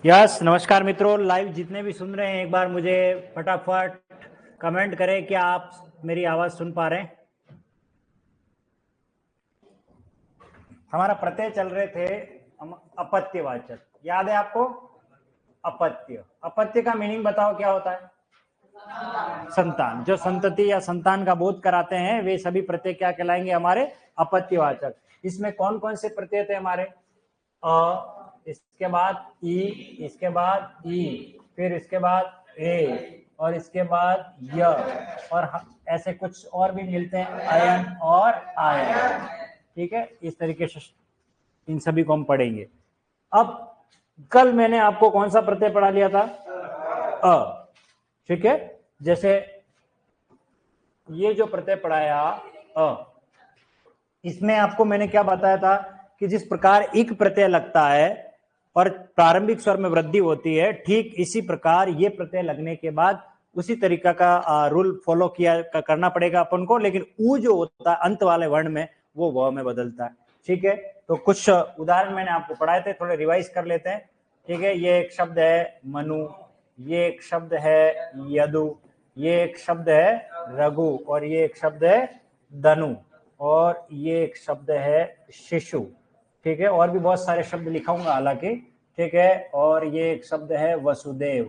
Yes, नमस्कार मित्रों। Live जितने भी सुन रहे हैं एक बार मुझे फटाफट कमेंट करें कि आप मेरी आवाज सुन पा रहे हैं। हमारा प्रत्यय चल रहे थे अपत्यवाचक, याद है आपको? अपत्य, अपत्य का मीनिंग बताओ क्या होता है? संतान। जो संतति या संतान का बोध कराते हैं वे सभी प्रत्यय क्या कहलाएंगे? हमारे अपत्यवाचक। इसमें कौन कौन से प्रत्यय थे हमारे? इसके बाद ई, इसके बाद ई, फिर इसके बाद ए, और इसके बाद य, और ऐसे कुछ और भी मिलते हैं, अयन और आयन। ठीक है, इस तरीके से इन सभी को हम पढ़ेंगे। अब कल मैंने आपको कौन सा प्रत्यय पढ़ा लिया था? अ। ठीक है, जैसे ये जो प्रत्यय पढ़ाया अ, इसमें आपको मैंने क्या बताया था कि जिस प्रकार इक प्रत्यय लगता है और प्रारंभिक स्वर में वृद्धि होती है, ठीक इसी प्रकार ये प्रत्यय लगने के बाद उसी तरीका का रूल फॉलो करना पड़ेगा अपन को। लेकिन ऊ जो होता है अंत वाले वर्ण में, वो व में बदलता है। ठीक है, तो कुछ उदाहरण मैंने आपको पढ़ाए थे, थोड़े रिवाइज कर लेते हैं। ठीक है, ये एक शब्द है मनु, ये एक शब्द है यदु, ये एक शब्द है रघु, और ये एक शब्द है धनु, और ये एक शब्द है शिशु। ठीक है, और भी बहुत सारे शब्द लिखाऊंगा हालांकि। ठीक है, और ये एक शब्द है वसुदेव।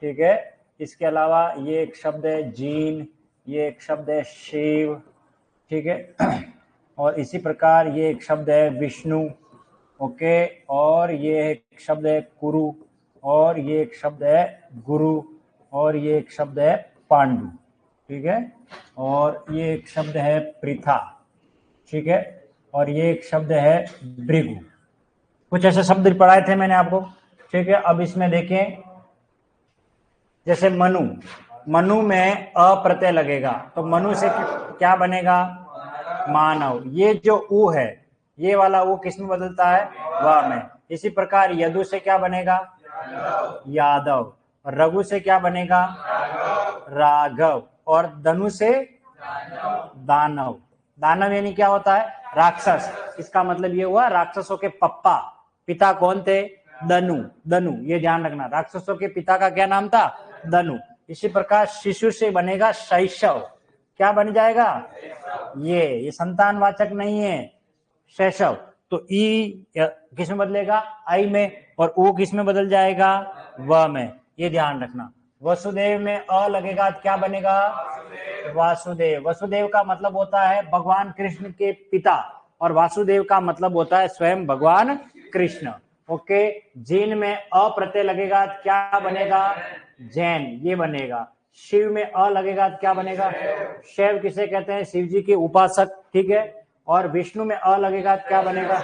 ठीक है, इसके अलावा ये एक शब्द है जीन, ये एक शब्द है शिव। ठीक है, और इसी प्रकार ये एक शब्द है विष्णु। ओके, और ये एक शब्द है कुरु, और ये एक शब्द है गुरु, और ये एक शब्द है पांडु। ठीक है, और ये एक शब्द है पृथा। ठीक है, और ये एक शब्द है भृगु। कुछ ऐसे शब्द पढ़ाए थे मैंने आपको। ठीक है, अब इसमें देखें, जैसे मनु, मनु में अ प्रत्यय लगेगा तो मनु से क्या बनेगा? मानव। ये जो ऊ है, ये वाला ऊ किस में बदलता है? व में। इसी प्रकार यदु से क्या बनेगा? यादव। रघु से क्या बनेगा? राघव। और धनु से दानव। दानव यानी क्या होता है? राक्षस। इसका मतलब ये हुआ राक्षसों के पप्पा। पिता कौन थे? दनु। दनु, ये ध्यान रखना, राक्षसों के पिता का क्या नाम था? दनु। इसी प्रकार शिशु से बनेगा शैशव। क्या बन जाएगा? ये संतानवाचक नहीं है, शैशव। तो ई किस में बदलेगा? आई में। और ओ किस में बदल जाएगा? व में। ये ध्यान रखना। वसुदेव में अ लगेगा तो क्या बनेगा? वासुदेव। वसुदेव का मतलब होता है भगवान कृष्ण के पिता, और वासुदेव का मतलब होता है स्वयं भगवान कृष्ण। ओके, जैन में अ प्रत्यय लगेगा तो क्या बनेगा? जैन, ये बनेगा। शिव में अ लगेगा तो क्या बनेगा? शैव किसे कहते हैं? शिव जी के उपासक। ठीक है, और विष्णु में अ लगेगा तो क्या बनेगा?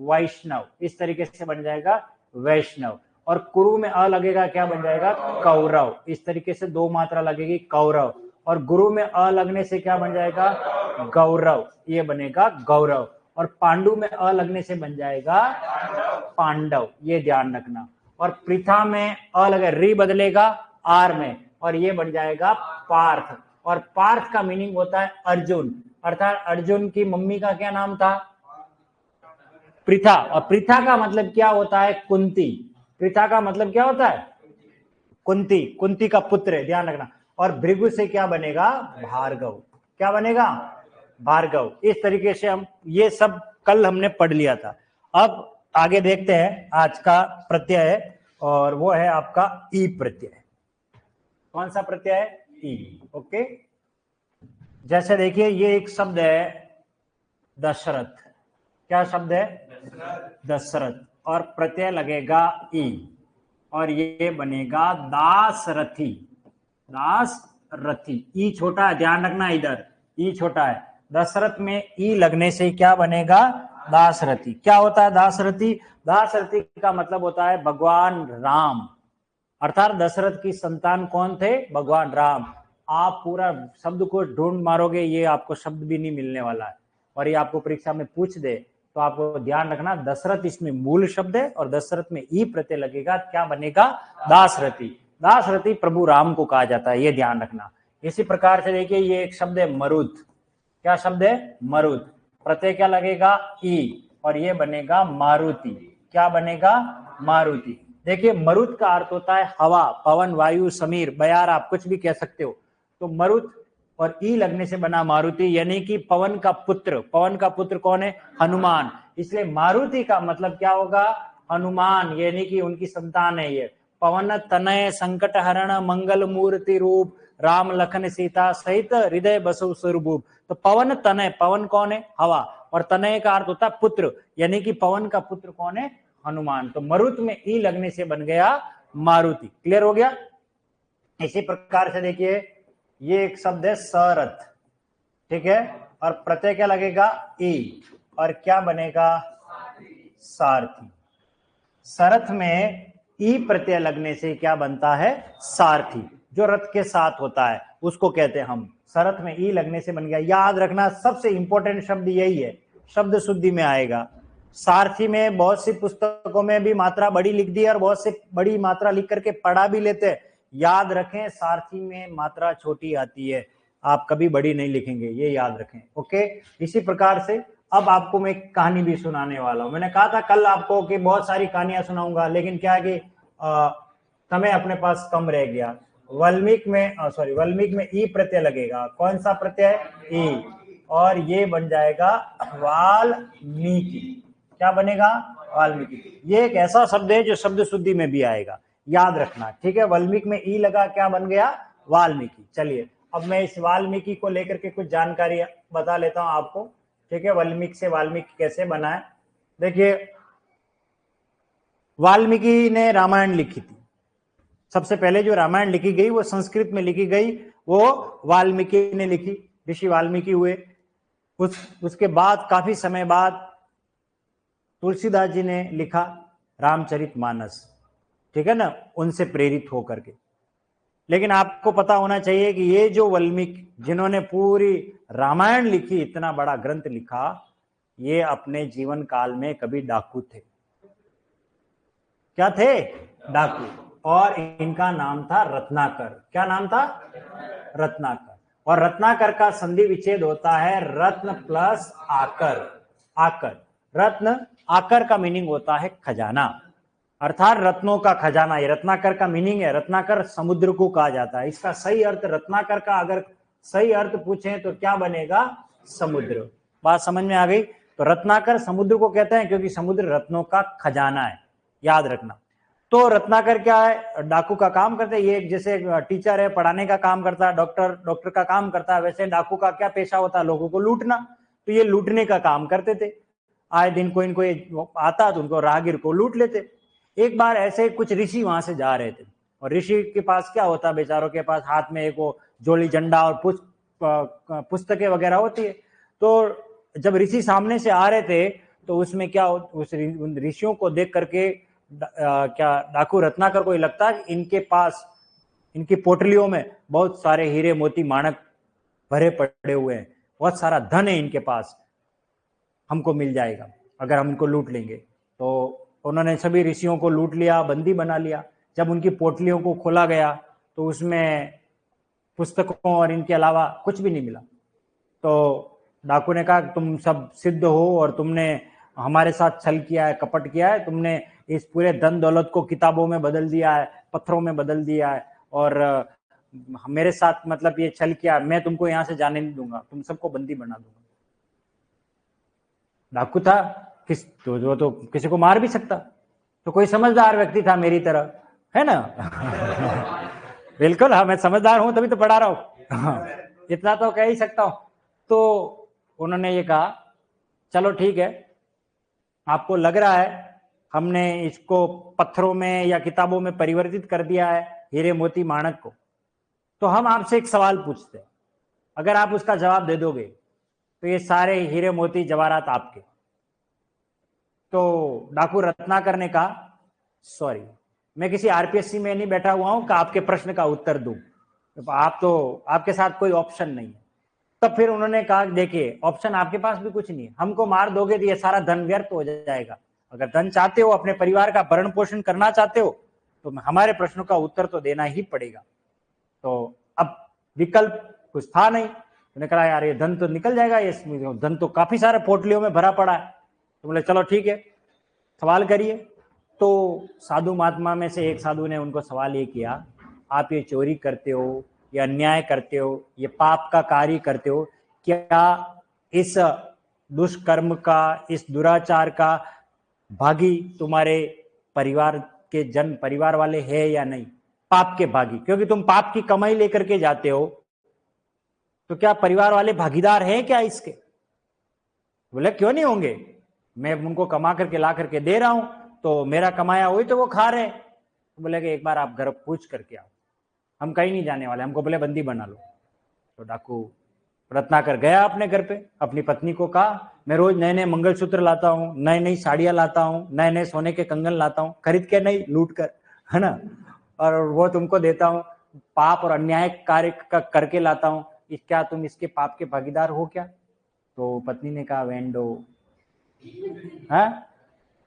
वैष्णव। इस तरीके से बन जाएगा वैष्णव। और कुरु में अ लगेगा, क्या बन जाएगा? कौरव। इस तरीके से दो मात्रा लगेगी, कौरव। और गुरु में अ लगने से क्या बन जाएगा? गौरव, ये बनेगा गौरव। और पांडु में अ लगने से बन जाएगा पांडव, ये ध्यान रखना। और पृथा में अ लगे, री बदलेगा आर में, और ये बन जाएगा पार्थ। और पार्थ का मीनिंग होता है अर्जुन, अर्थात अर्जुन की मम्मी का क्या नाम था? पृथा। और पृथा का मतलब क्या होता है? कुंती। पृथा का मतलब क्या होता है? कुंती, कुंती का पुत्र है, ध्यान रखना। और भृगु से क्या बनेगा? भार्गव। क्या बनेगा? भार्गव। इस तरीके से हम ये सब कल हमने पढ़ लिया था। अब आगे देखते हैं आज का प्रत्यय है, और वो है आपका ई प्रत्यय। कौन सा प्रत्यय है? ई। ओके, जैसे देखिए ये एक शब्द है दशरथ। क्या शब्द है? दशरथ। और प्रत्यय लगेगा ई, और ये बनेगा दासरथी। दासरथी, ई छोटा है, ध्यान रखना, इधर ई छोटा है। दशरथ में ई लगने से क्या बनेगा? दासरथी। क्या होता है दासरथी? दासरथी का मतलब होता है भगवान राम, अर्थात दशरथ की संतान कौन थे? भगवान राम। आप पूरा शब्द को ढूंढ मारोगे, ये आपको शब्द भी नहीं मिलने वाला है। और ये आपको परीक्षा में पूछ दे तो आपको ध्यान रखना, दशरथ इसमें मूल शब्द है, और दशरथ में ई प्रत्यय लगेगा, क्या बनेगा? दासरथी। दासरथी प्रभु राम को कहा जाता है, ये ध्यान रखना। इसी प्रकार से देखिए ये एक शब्द है मरुत। क्या शब्द है? मरुत। प्रत्यय क्या लगेगा? ई, और ये बनेगा मारुति। क्या बनेगा? मारुति। देखिए मरुत का अर्थ होता है हवा, पवन, वायु, समीर, बयार, आप कुछ भी कह सकते हो। तो मरुत और ई लगने से बना मारुति, यानी कि पवन का पुत्र। पवन का पुत्र कौन है? हनुमान। इसलिए मारुति का मतलब क्या होगा? हनुमान, यानी कि उनकी संतान है ये। पवन तनय संकट हरण मंगल मूर्ति रूप, राम लखन सीता सहित हृदय बसु स्वरूप। तो पवन तनय, पवन कौन है? हवा, और तनय का अर्थ होता है पुत्र, यानी कि पवन का पुत्र कौन है? हनुमान। तो मरुत में ई लगने से बन गया मारुति। क्लियर हो गया? इसी प्रकार से देखिए ये एक शब्द है सरथ, ठीक है, और प्रत्यय क्या लगेगा? ई, और क्या बनेगा? सारथी। सरथ में ई प्रत्यय लगने से क्या बनता है? सारथी। जो रथ के साथ होता है उसको कहते हैं हम। सरथ में ई लगने से बन गया। याद रखना सबसे इंपॉर्टेंट शब्द यही है, शब्द शुद्धि में आएगा। सारथी में बहुत सी पुस्तकों में भी मात्रा बड़ी लिख दी है और बहुत से बड़ी मात्रा लिख करके पढ़ा भी लेते हैं। याद रखें सारथी में मात्रा छोटी आती है, आप कभी बड़ी नहीं लिखेंगे, ये याद रखें। ओके, इसी प्रकार से अब आपको मैं एक कहानी भी सुनाने वाला हूं। मैंने कहा था कल आपको कि बहुत सारी कहानियां सुनाऊंगा, लेकिन क्या है कि समय अपने पास कम रह गया। वाल्मीकि में ई प्रत्यय लगेगा। कौन सा प्रत्यय? ई, और ये बन जाएगा वाल्मीकि। क्या बनेगा? वाल्मीकि। ये एक ऐसा शब्द है जो शब्द शुद्धि में भी आएगा, याद रखना, ठीक है। वाल्मीकि में ई लगा, क्या बन गया? वाल्मीकि। चलिए अब मैं इस वाल्मीकि को लेकर के कुछ जानकारी बता लेता हूं आपको, ठीक है। वाल्मीकि से वाल्मीकि कैसे बना है? देखिए वाल्मीकि ने रामायण लिखी थी। सबसे पहले जो रामायण लिखी गई वो संस्कृत में लिखी गई, वो वाल्मीकि ने लिखी, ऋषि वाल्मीकि हुए। उसके बाद काफी समय बाद तुलसीदास जी ने लिखा रामचरितमानस, ठीक है ना, उनसे प्रेरित होकर के। लेकिन आपको पता होना चाहिए कि ये जो वाल्मीकि जिन्होंने पूरी रामायण लिखी, इतना बड़ा ग्रंथ लिखा, ये अपने जीवन काल में कभी डाकू थे। क्या थे? डाकू। और इनका नाम था रत्नाकर। क्या नाम था? रत्नाकर। और रत्नाकर का संधि विच्छेद होता है रत्न प्लस आकर। आकर, रत्न, आकर का मीनिंग होता है खजाना, अर्थात रत्नों का खजाना। ये रत्नाकर का मीनिंग है। रत्नाकर समुद्र को कहा जाता है। इसका सही अर्थ रत्नाकर का अगर सही अर्थ पूछें तो क्या बनेगा? समुद्र। बात समझ में आ गई? तो रत्नाकर समुद्र को कहते हैं क्योंकि समुद्र रत्नों का खजाना है, याद रखना। तो रत्नाकर क्या है? डाकू का काम करते हैं। ये जैसे टीचर है, पढ़ाने का काम करता है, डॉक्टर का काम करता है, वैसे डाकू का क्या पेशा होता है? लोगों को लूटना। तो ये लूटने का काम करते थे। आए दिन कोई इनको आता तो उनको राहगीर को लूट लेते। एक बार ऐसे कुछ ऋषि वहां से जा रहे थे, और ऋषि के पास क्या होता है? बेचारों के पास हाथ में एक वो जोली झंडा और पुस्तकें वगैरह होती है। तो जब ऋषि सामने से आ रहे थे तो उसमें क्या, उस ऋषियों को देख करके क्या डाकू रत्नाकर को लगता है इनके पास, इनकी पोटलियों में बहुत सारे हीरे मोती माणक भरे पड़े हुए हैं, बहुत सारा धन है इनके पास, हमको मिल जाएगा अगर हम इनको लूट लेंगे। तो उन्होंने सभी ऋषियों को लूट लिया, बंदी बना लिया। जब उनकी पोटलियों को खोला गया तो उसमें पुस्तकों और इनके अलावा कुछ भी नहीं मिला। तो डाकू ने कहा तुम सब सिद्ध हो और तुमने हमारे साथ छल किया है, कपट किया है, तुमने इस पूरे धन दौलत को किताबों में बदल दिया है, पत्थरों में बदल दिया है, और मेरे साथ मतलब ये छल किया, मैं तुमको यहाँ से जाने नहीं दूंगा, तुम सबको बंदी बना दूंगा। डाकू था वो तो किसी को मार भी सकता, तो कोई समझदार व्यक्ति था मेरी तरह, है ना। बिल्कुल, हाँ मैं समझदार हूं तभी तो पढ़ा रहा हूं, इतना तो कह ही सकता हूं। तो उन्होंने ये कहा चलो ठीक है, आपको लग रहा है हमने इसको पत्थरों में या किताबों में परिवर्तित कर दिया है, हीरे मोती माणक को, तो हम आपसे एक सवाल पूछते हैं, अगर आप उसका जवाब दे दोगे तो ये सारे हीरे मोती जवाहरात आपके। तो डाकू रत्नाकर ने कहा सॉरी, मैं किसी आरपीएससी में नहीं बैठा हुआ हूं कि आपके प्रश्न का उत्तर दूं, आप तो, आपके साथ कोई ऑप्शन नहीं है। तब फिर उन्होंने कहा देखिए ऑप्शन आपके पास भी कुछ नहीं है, हमको मार दोगे तो ये सारा धन व्यर्थ हो जाएगा, अगर धन चाहते हो, अपने परिवार का भरण पोषण करना चाहते हो, तो हमारे प्रश्नों का उत्तर तो देना ही पड़ेगा। तो अब विकल्प कुछ था नहीं, उन्होंने कहा यार ये धन तो निकल जाएगा, ये धन तो काफी सारे पोटलियों में भरा पड़ा है। तो बोले चलो ठीक है, सवाल करिए। तो साधु महात्मा में से एक साधु ने उनको सवाल ये किया, आप ये चोरी करते हो, ये अन्याय करते हो, ये पाप का कार्य करते हो, क्या इस दुष्कर्म का, इस दुराचार का भागी तुम्हारे परिवार के परिवार वाले हैं या नहीं? पाप के भागी, क्योंकि तुम पाप की कमाई लेकर के जाते हो, तो क्या परिवार वाले भागीदार हैं क्या इसके? बोले क्यों नहीं होंगे, मैं उनको कमा करके ला करके दे रहा हूं, तो मेरा कमाया वही तो वो खा रहे। बोले कि एक बार आप घर पूछ करके आओ, हम कहीं नहीं जाने वाले, हमको बोले बंदी बना लो। तो डाकू रत्नाकर गया अपने घर पे, अपनी पत्नी को कहा, मैं रोज नए नए मंगलसूत्र लाता हूँ, नई नई साड़ियां लाता हूँ, नए नए सोने के कंगन लाता हूँ, खरीद के नहीं, लूट कर, है ना, और वो तुमको देता हूँ, पाप और अन्याय कार्य करके लाता हूँ, क्या तुम इसके पाप के भागीदार हो क्या? तो पत्नी ने कहा, वेंडो,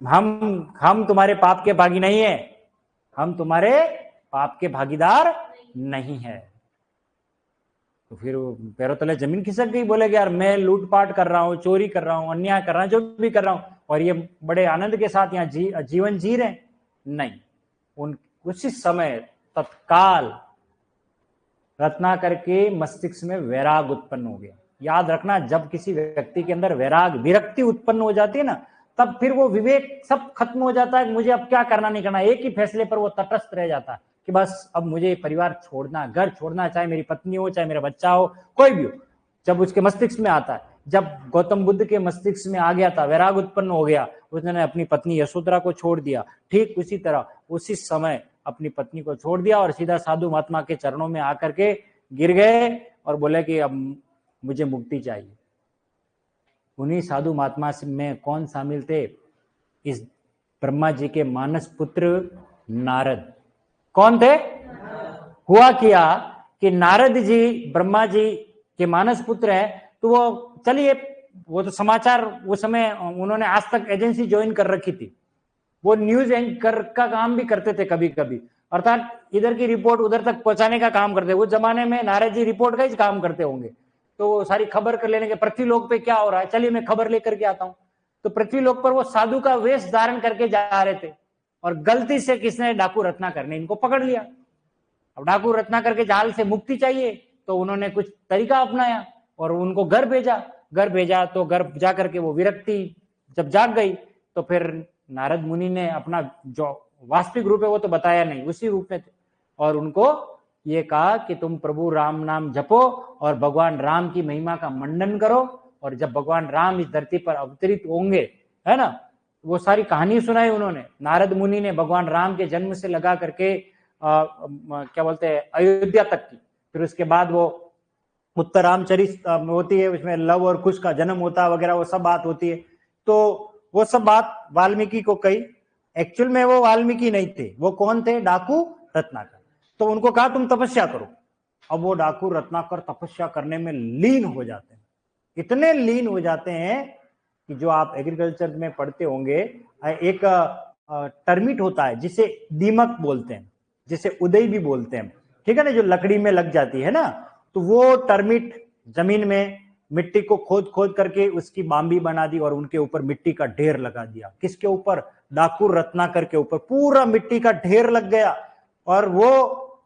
हम तुम्हारे पाप के भागी नहीं है, हम तुम्हारे पाप के भागीदार नहीं है। तो फिर पैरों तले जमीन खिसक गई, बोले कि यार मैं लूटपाट कर रहा हूँ, चोरी कर रहा हूँ, अन्याय कर रहा हूँ, जो भी कर रहा हूँ, और ये बड़े आनंद के साथ यहाँ जीवन जी रहे। नहीं, उसी समय तत्काल रत्नाकर के मस्तिष्क में वैराग उत्पन्न हो गया। याद रखना, जब किसी व्यक्ति के अंदर वैराग, विरक्ति उत्पन्न हो जाती है ना, तब फिर वो विवेक सब खत्म हो जाता है, मुझे अब क्या करना नहीं करना, एक ही फैसले पर वो तटस्थ रह जाता है कि बस अब मुझे परिवार छोड़ना, घर छोड़ना, चाहे मेरी पत्नी हो, चाहे मेरा बच्चा हो, कोई भी हो। जब उसके मस्तिष्क में आता है, जब गौतम बुद्ध के मस्तिष्क में आ गया था, वैराग उत्पन्न हो गया, उसने अपनी पत्नी यशोधरा को छोड़ दिया, ठीक उसी तरह उसी समय अपनी पत्नी को छोड़ दिया और सीधा साधु महात्मा के चरणों में आकर के गिर गए और बोले कि अब मुझे मुक्ति चाहिए। उन्हीं साधु महात्मा में कौन शामिल थे? इस ब्रह्मा जी के मानस पुत्र नारद। कौन थे? हुआ क्या कि नारद जी ब्रह्मा जी के मानस पुत्र है, तो वो चलिए, वो तो समाचार, वो समय उन्होंने आज तक एजेंसी ज्वाइन कर रखी थी, वो न्यूज एंकर का काम भी करते थे कभी कभी, अर्थात इधर की रिपोर्ट उधर तक पहुंचाने का काम करते। उस जमाने में नारद जी रिपोर्ट का ही काम करते होंगे, तो सारी खबर कर लेने के, पृथ्वीलोक पे क्या हो रहा है, चलिए मैं खबर लेकर के आता हूँ। तो पृथ्वीलोक पर वो साधु का वेश धारण करके जा रहे थे और गलती से किसने, डाकू रत्नाकर ने इनको पकड़ लिया। अब डाकू रत्नाकर के जाल से मुक्ति चाहिए, तो उन्होंने कुछ तरीका अपनाया और उनको घर भेजा। तो घर जाकर के वो विरक्ति जब जाग गई, तो फिर नारद मुनि ने अपना जो वास्तविक रूप है वो तो बताया नहीं, उसी रूप में थे, और उनको ये कहा कि तुम प्रभु राम नाम जपो और भगवान राम की महिमा का मंडन करो, और जब भगवान राम इस धरती पर अवतरित होंगे, है ना, वो सारी कहानी सुनाई उन्होंने। नारद मुनि ने भगवान राम के जन्म से लगा करके क्या बोलते हैं, अयोध्या तक की, फिर उसके बाद वो उत्तर रामचरित होती है, उसमें लव और कुश का जन्म होता है वगैरह, वो सब बात होती है। तो वो सब बात वाल्मीकि को कही। एक्चुअल में वो वाल्मीकि नहीं थे, वो कौन थे? डाकू रत्नाकर। तो उनको कहा तुम तपस्या करो। अब वो डाकू रत्नाकर तपस्या करने में लीन हो जाते हैं, इतने लीन हो जाते हैं कि जो आप एग्रीकल्चर में पढ़ते होंगे, एक टर्मिट होता है जिसे दीमक बोलते हैं, जिसे उदय भी बोलते हैं, ठीक है ना, जो लकड़ी में लग जाती है ना, तो वो टर्मिट जमीन में मिट्टी को खोद खोद करके उसकी बाम्बी बना दी और उनके ऊपर मिट्टी का ढेर लगा दिया। किसके ऊपर? डाकू रत्नाकर के ऊपर पूरा मिट्टी का ढेर लग गया और वो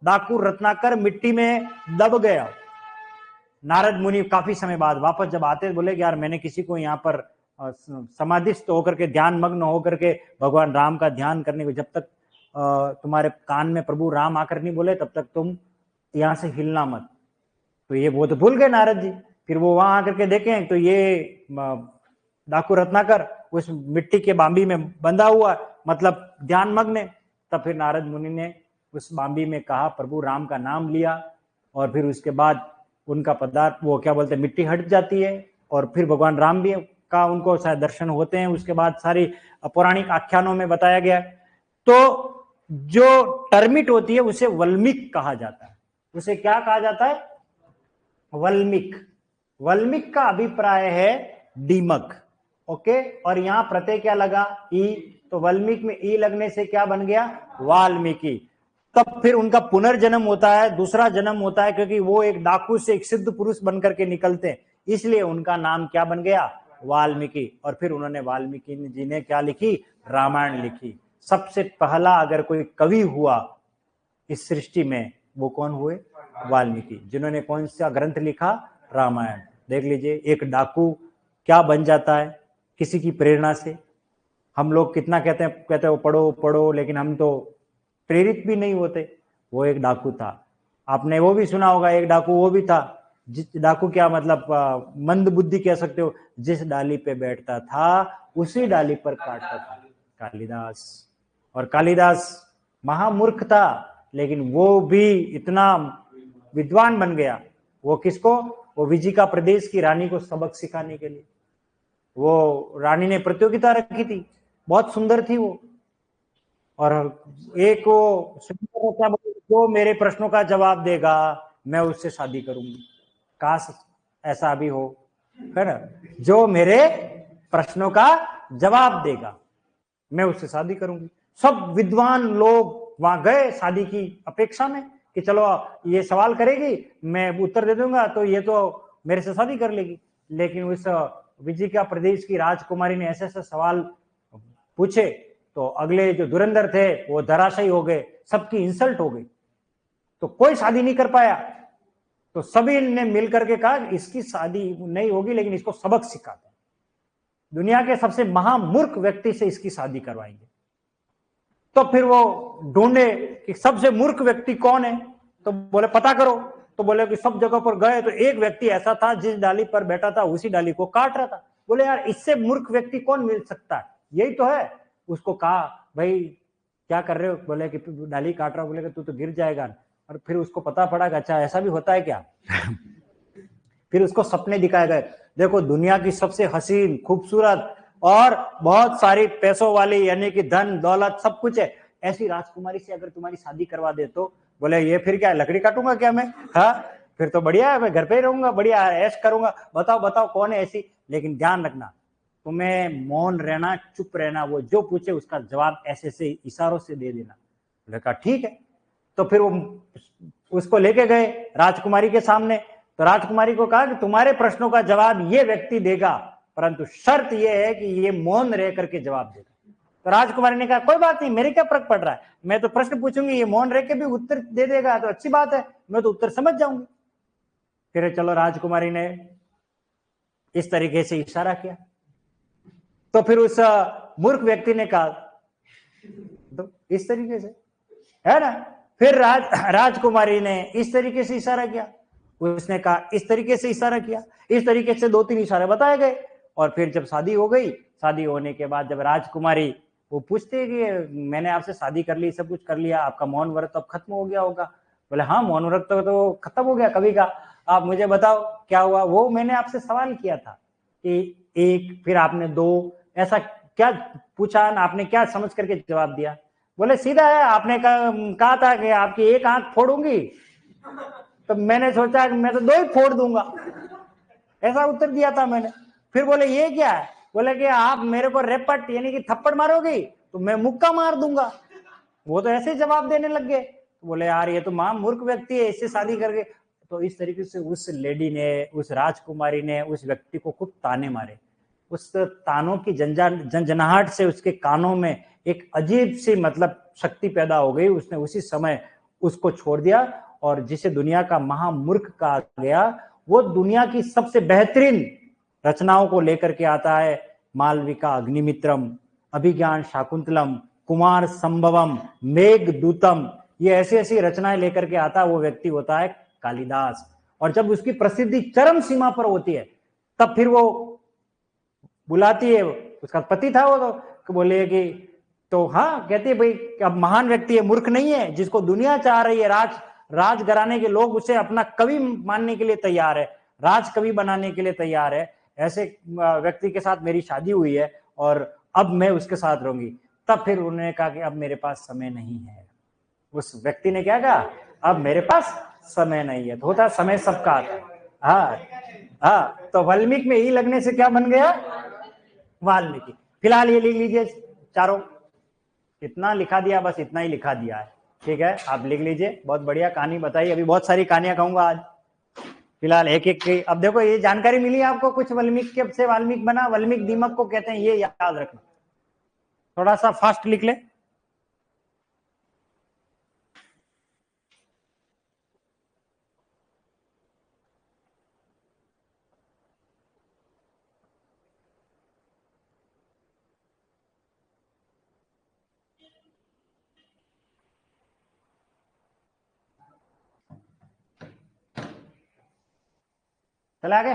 डाकू रत्नाकर मिट्टी में दब गया। नारद मुनि काफी समय बाद वापस जब आते, बोले कि यार मैंने किसी को यहाँ पर समाधिस्थ होकर के, ध्यान मग्न होकर के भगवान राम का ध्यान करने को, जब तक तुम्हारे कान में प्रभु राम आकर नहीं बोले तब तक तुम यहाँ से हिलना मत। तो ये वो तो भूल गए नारद जी। फिर वो वहां आकर के देखें तो ये डाकू रत्नाकर उस मिट्टी के बाम्बी में बंधा हुआ, मतलब ध्यान मग्न। तब फिर नारद मुनि ने उस बाम्बी में कहा प्रभु राम का नाम लिया, और फिर उसके बाद उनका पदार्थ, वो क्या बोलते हैं, मिट्टी हट जाती है, और फिर भगवान राम भी का उनको शायद दर्शन होते हैं। उसके बाद सारी पौराणिक आख्यानों में बताया गया। तो जो टर्मिट होती है उसे वल्मीक कहा जाता है। उसे क्या कहा जाता है? वल्मीक। वल्मीक का अभिप्राय है दीमक। ओके, और यहां प्रत्यय क्या लगा? ई। तो वल्मीक में ई लगने से क्या बन गया? वाल्मीकि। तब फिर उनका पुनर्जन्म होता है, दूसरा जन्म होता है, क्योंकि वो एक डाकू से एक सिद्ध पुरुष बनकर के निकलते हैं, इसलिए उनका नाम क्या बन गया? वाल्मीकि। और फिर उन्होंने, वाल्मीकि जी ने क्या लिखी? रामायण लिखी। सबसे पहला अगर कोई कवि हुआ इस सृष्टि में वो कौन हुए? वाल्मीकि, जिन्होंने कौन सा ग्रंथ लिखा? रामायण। देख लीजिए, एक डाकू क्या बन जाता है किसी की प्रेरणा से। हम लोग कितना कहते हैं पढ़ो पढ़ो, लेकिन हम तो प्रेरित भी नहीं होते। वो एक डाकू था, आपने वो भी सुना होगा, एक डाकू वो भी था। डाकू क्या मतलब मंद बुद्धि कह सकते हो, जिस डाली पे बैठता था उसी डाली पर काटता था। कालिदास। और कालिदास महामूर्ख था, लेकिन वो भी इतना विद्वान बन गया। वो किसको? वो विजिका प्रदेश की रानी को सबक सिखाने के लिए। वो रानी ने प्रतियोगिता रखी थी, बहुत सुंदर थी वो, और एक वो सुंदर जो मेरे प्रश्नों का जवाब देगा मैं उससे शादी करूंगी। काश ऐसा भी हो, है ना? जो मेरे प्रश्नों का जवाब देगा मैं उससे शादी करूंगी। सब विद्वान लोग वहां गए शादी की अपेक्षा में कि चलो ये सवाल करेगी, मैं उत्तर दे दूंगा तो ये तो मेरे से शादी कर लेगी। लेकिन उस विजिका प्रदेश की राजकुमारी ने ऐसे ऐसे सवाल पूछे तो अगले जो धुरंधर थे वो धराशायी हो गए, सबकी इंसल्ट हो गई, तो कोई शादी नहीं कर पाया। तो सभी ने मिलकर के कहा इसकी शादी नहीं होगी, लेकिन इसको सबक सिखाते हैं, दुनिया के सबसे महामूर्ख व्यक्ति से इसकी शादी करवाएंगे। तो फिर वो ढूंढे कि सबसे मूर्ख व्यक्ति कौन है, तो बोले पता करो। तो बोले कि सब जगह पर गए तो एक व्यक्ति ऐसा था जिस डाली पर बैठा था उसी डाली को काट रहा था। बोले यार इससे मूर्ख व्यक्ति कौन मिल सकता है, यही तो है। उसको कहा भाई क्या कर रहे हो? बोले कि डाली काट रहा हूं। बोले कि तू तो गिर जाएगा। और फिर उसको पता पड़ा कि अच्छा ऐसा भी होता है क्या। फिर उसको सपने दिखाए गए, देखो दुनिया की सबसे हसीन खूबसूरत और बहुत सारी पैसों वाली यानी कि धन दौलत सब कुछ है, ऐसी राजकुमारी से अगर तुम्हारी शादी करवा दे तो। बोले ये फिर क्या लकड़ी काटूंगा क्या मैं? हाँ फिर तो बढ़िया है, मैं घर पे ही रहूंगा, बढ़िया ऐश करूंगा। बताओ बताओ कौन है ऐसी, लेकिन ध्यान रखना तुम्हें मौन रहना, चुप रहना, वो जो पूछे उसका जवाब ऐसे से इशारों से दे देना। बोले कहा ठीक है। तो फिर वो उसको लेके गए राजकुमारी के सामने। तो राजकुमारी को कहा कि तुम्हारे प्रश्नों का जवाब ये व्यक्ति देगा, परंतु शर्त यह है कि ये मौन रह करके जवाब देगा। तो राजकुमारी ने कहा कोई बात नहीं, मेरे क्या फर्क पड़ रहा है, मैं तो प्रश्न पूछूंगी, ये मौन रह के भी उत्तर दे देगा तो अच्छी बात है, मैं तो उत्तर समझ जाऊंगी। फिर चलो राजकुमारी ने इस तरीके से इशारा किया। तो फिर उस मूर्ख व्यक्ति ने कहा तो इस तरीके से, है ना? फिर राजकुमारी ने इस तरीके से इशारा किया, उसने कहा इस तरीके से इशारा किया, इस तरीके से 2-3 इशारे बताए गए। और फिर जब शादी हो गई, शादी होने के बाद जब राजकुमारी वो पूछते कि मैंने आपसे शादी कर ली, सब कुछ कर लिया, आपका मौन व्रत अब खत्म हो गया होगा। बोले हाँ मौन व्रत तो खत्म हो गया कभी का, आप मुझे बताओ क्या हुआ। वो मैंने आपसे सवाल किया था कि एक, फिर आपने 2, ऐसा क्या पूछा, आपने क्या समझ करके जवाब दिया? बोले सीधा है, आपने कहा था कि आपकी एक आंख फोड़ूंगी, तो मैंने सोचा कि मैं तो 2 ही फोड़ दूंगा, ऐसा उत्तर दिया था मैंने। फिर बोले ये क्या है? बोले कि आप मेरे को रेपट यानी कि थप्पड़ मारोगी तो मैं मुक्का मार दूंगा। वो तो ऐसे ही जवाब देने लग गए। तो बोले यार ये तो महामूर्ख व्यक्ति है, इससे शादी करके। तो इस तरीके से उस लेडी ने, उस राजकुमारी ने उस व्यक्ति को खूब ताने मारे। उस तानों की झंझनाहट से उसके कानों में एक अजीब सी मतलब शक्ति पैदा हो गई। उसने उसी समय उसको छोड़ दिया, और जिसे दुनिया का महामूर्ख कहा गया वो दुनिया की सबसे बेहतरीन रचनाओं को लेकर के आता है। मालविका अग्निमित्रम, अभिज्ञान शाकुंतलम, कुमार संभवम, मेघदूतम, ये ऐसी ऐसी रचनाएं लेकर के आता है। वो व्यक्ति होता है कालिदास। और जब उसकी प्रसिद्धि चरम सीमा पर होती है तब फिर वो बुलाती है, उसका पति था वो, तो बोले कि तो हाँ, कहती है भाई अब महान व्यक्ति है, मूर्ख नहीं है, जिसको दुनिया चाह रही है, राज घराने के लोग उसे अपना कवि मानने के लिए तैयार है, राज कवि बनाने के लिए तैयार है, ऐसे व्यक्ति के साथ मेरी शादी हुई है और अब मैं उसके साथ रहूंगी। तब फिर उन्होंने कहा कि अब मेरे पास समय नहीं है। उस व्यक्ति ने क्या कहा, अब मेरे पास समय नहीं है। तो होता समय सबका आता है। हाँ हाँ, तो वाल्मीकि में ई लगने से क्या बन गया, वाल्मीकि। फिलहाल ये लिख लीजिए चारों, इतना लिखा दिया, बस इतना ही लिखा दिया है, ठीक है, आप लिख लीजिए। बहुत बढ़िया कहानी बताई, अभी बहुत सारी कहानियां कहूंगा आज। फिलहाल एक एक की अब देखो, ये जानकारी मिली आपको कुछ वाल्मीकि कब से वाल्मीकि बना, वाल्मीकि दीमक को कहते हैं, ये याद रखना। थोड़ा सा फास्ट लिख ले, चला आगे।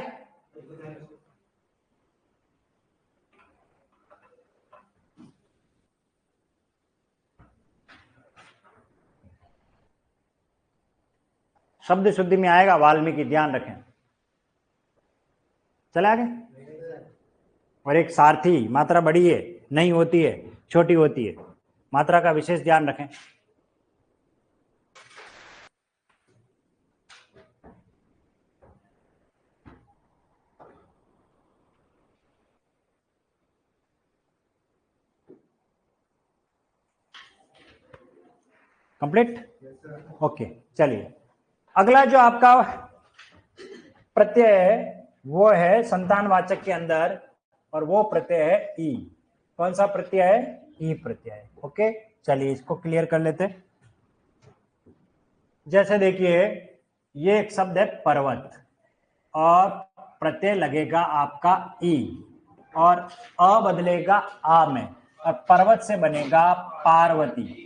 शब्द शुद्धि में आएगा वाल्मीकि, ध्यान रखें। चला आगे। और एक सारथी, मात्रा बड़ी है, नहीं होती है, छोटी होती है, मात्रा का विशेष ध्यान रखें। कंप्लीट? ओके, चलिए अगला जो आपका प्रत्यय है वो है संतानवाचक के अंदर, और वो प्रत्यय है ई। कौन सा प्रत्यय है? ई प्रत्यय। ओके, चलिए इसको क्लियर कर लेते हैं। जैसे देखिए, ये एक शब्द है पर्वत, और प्रत्यय लगेगा आपका ई, और अ बदलेगा आ में, और पर्वत से बनेगा पार्वती।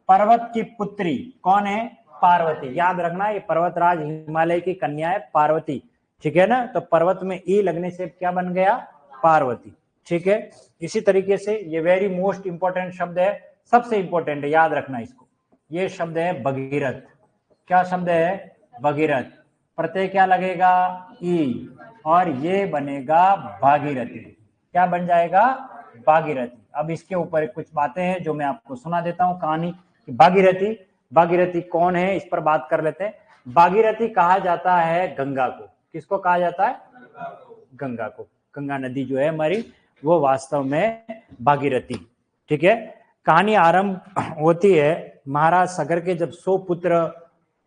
पर्वत की पुत्री कौन है? पार्वती। याद रखना, ये पर्वतराज हिमालय की कन्या है पार्वती, ठीक है ना। तो पर्वत में ई लगने से क्या बन गया? पार्वती, ठीक है। इसी तरीके से ये वेरी मोस्ट इंपॉर्टेंट शब्द है, सबसे इंपॉर्टेंट है, याद रखना इसको। ये शब्द है भगीरथ। क्या शब्द है? भगीरथ। प्रत्यय क्या लगेगा? ई, और ये बनेगा भागीरथी। क्या बन जाएगा? भागीरथी। अब इसके ऊपर कुछ बातें हैं जो मैं आपको सुना देता हूं कहानी। भागीरथी, भागीरथी कौन है, इस पर बात कर लेते हैं। भागीरथी कहा जाता है गंगा को। किसको कहा जाता है? गंगा को। गंगा नदी जो है हमारी, वो वास्तव में भागीरथी, ठीक है। कहानी आरंभ होती है, महाराज सगर के जब 100 पुत्र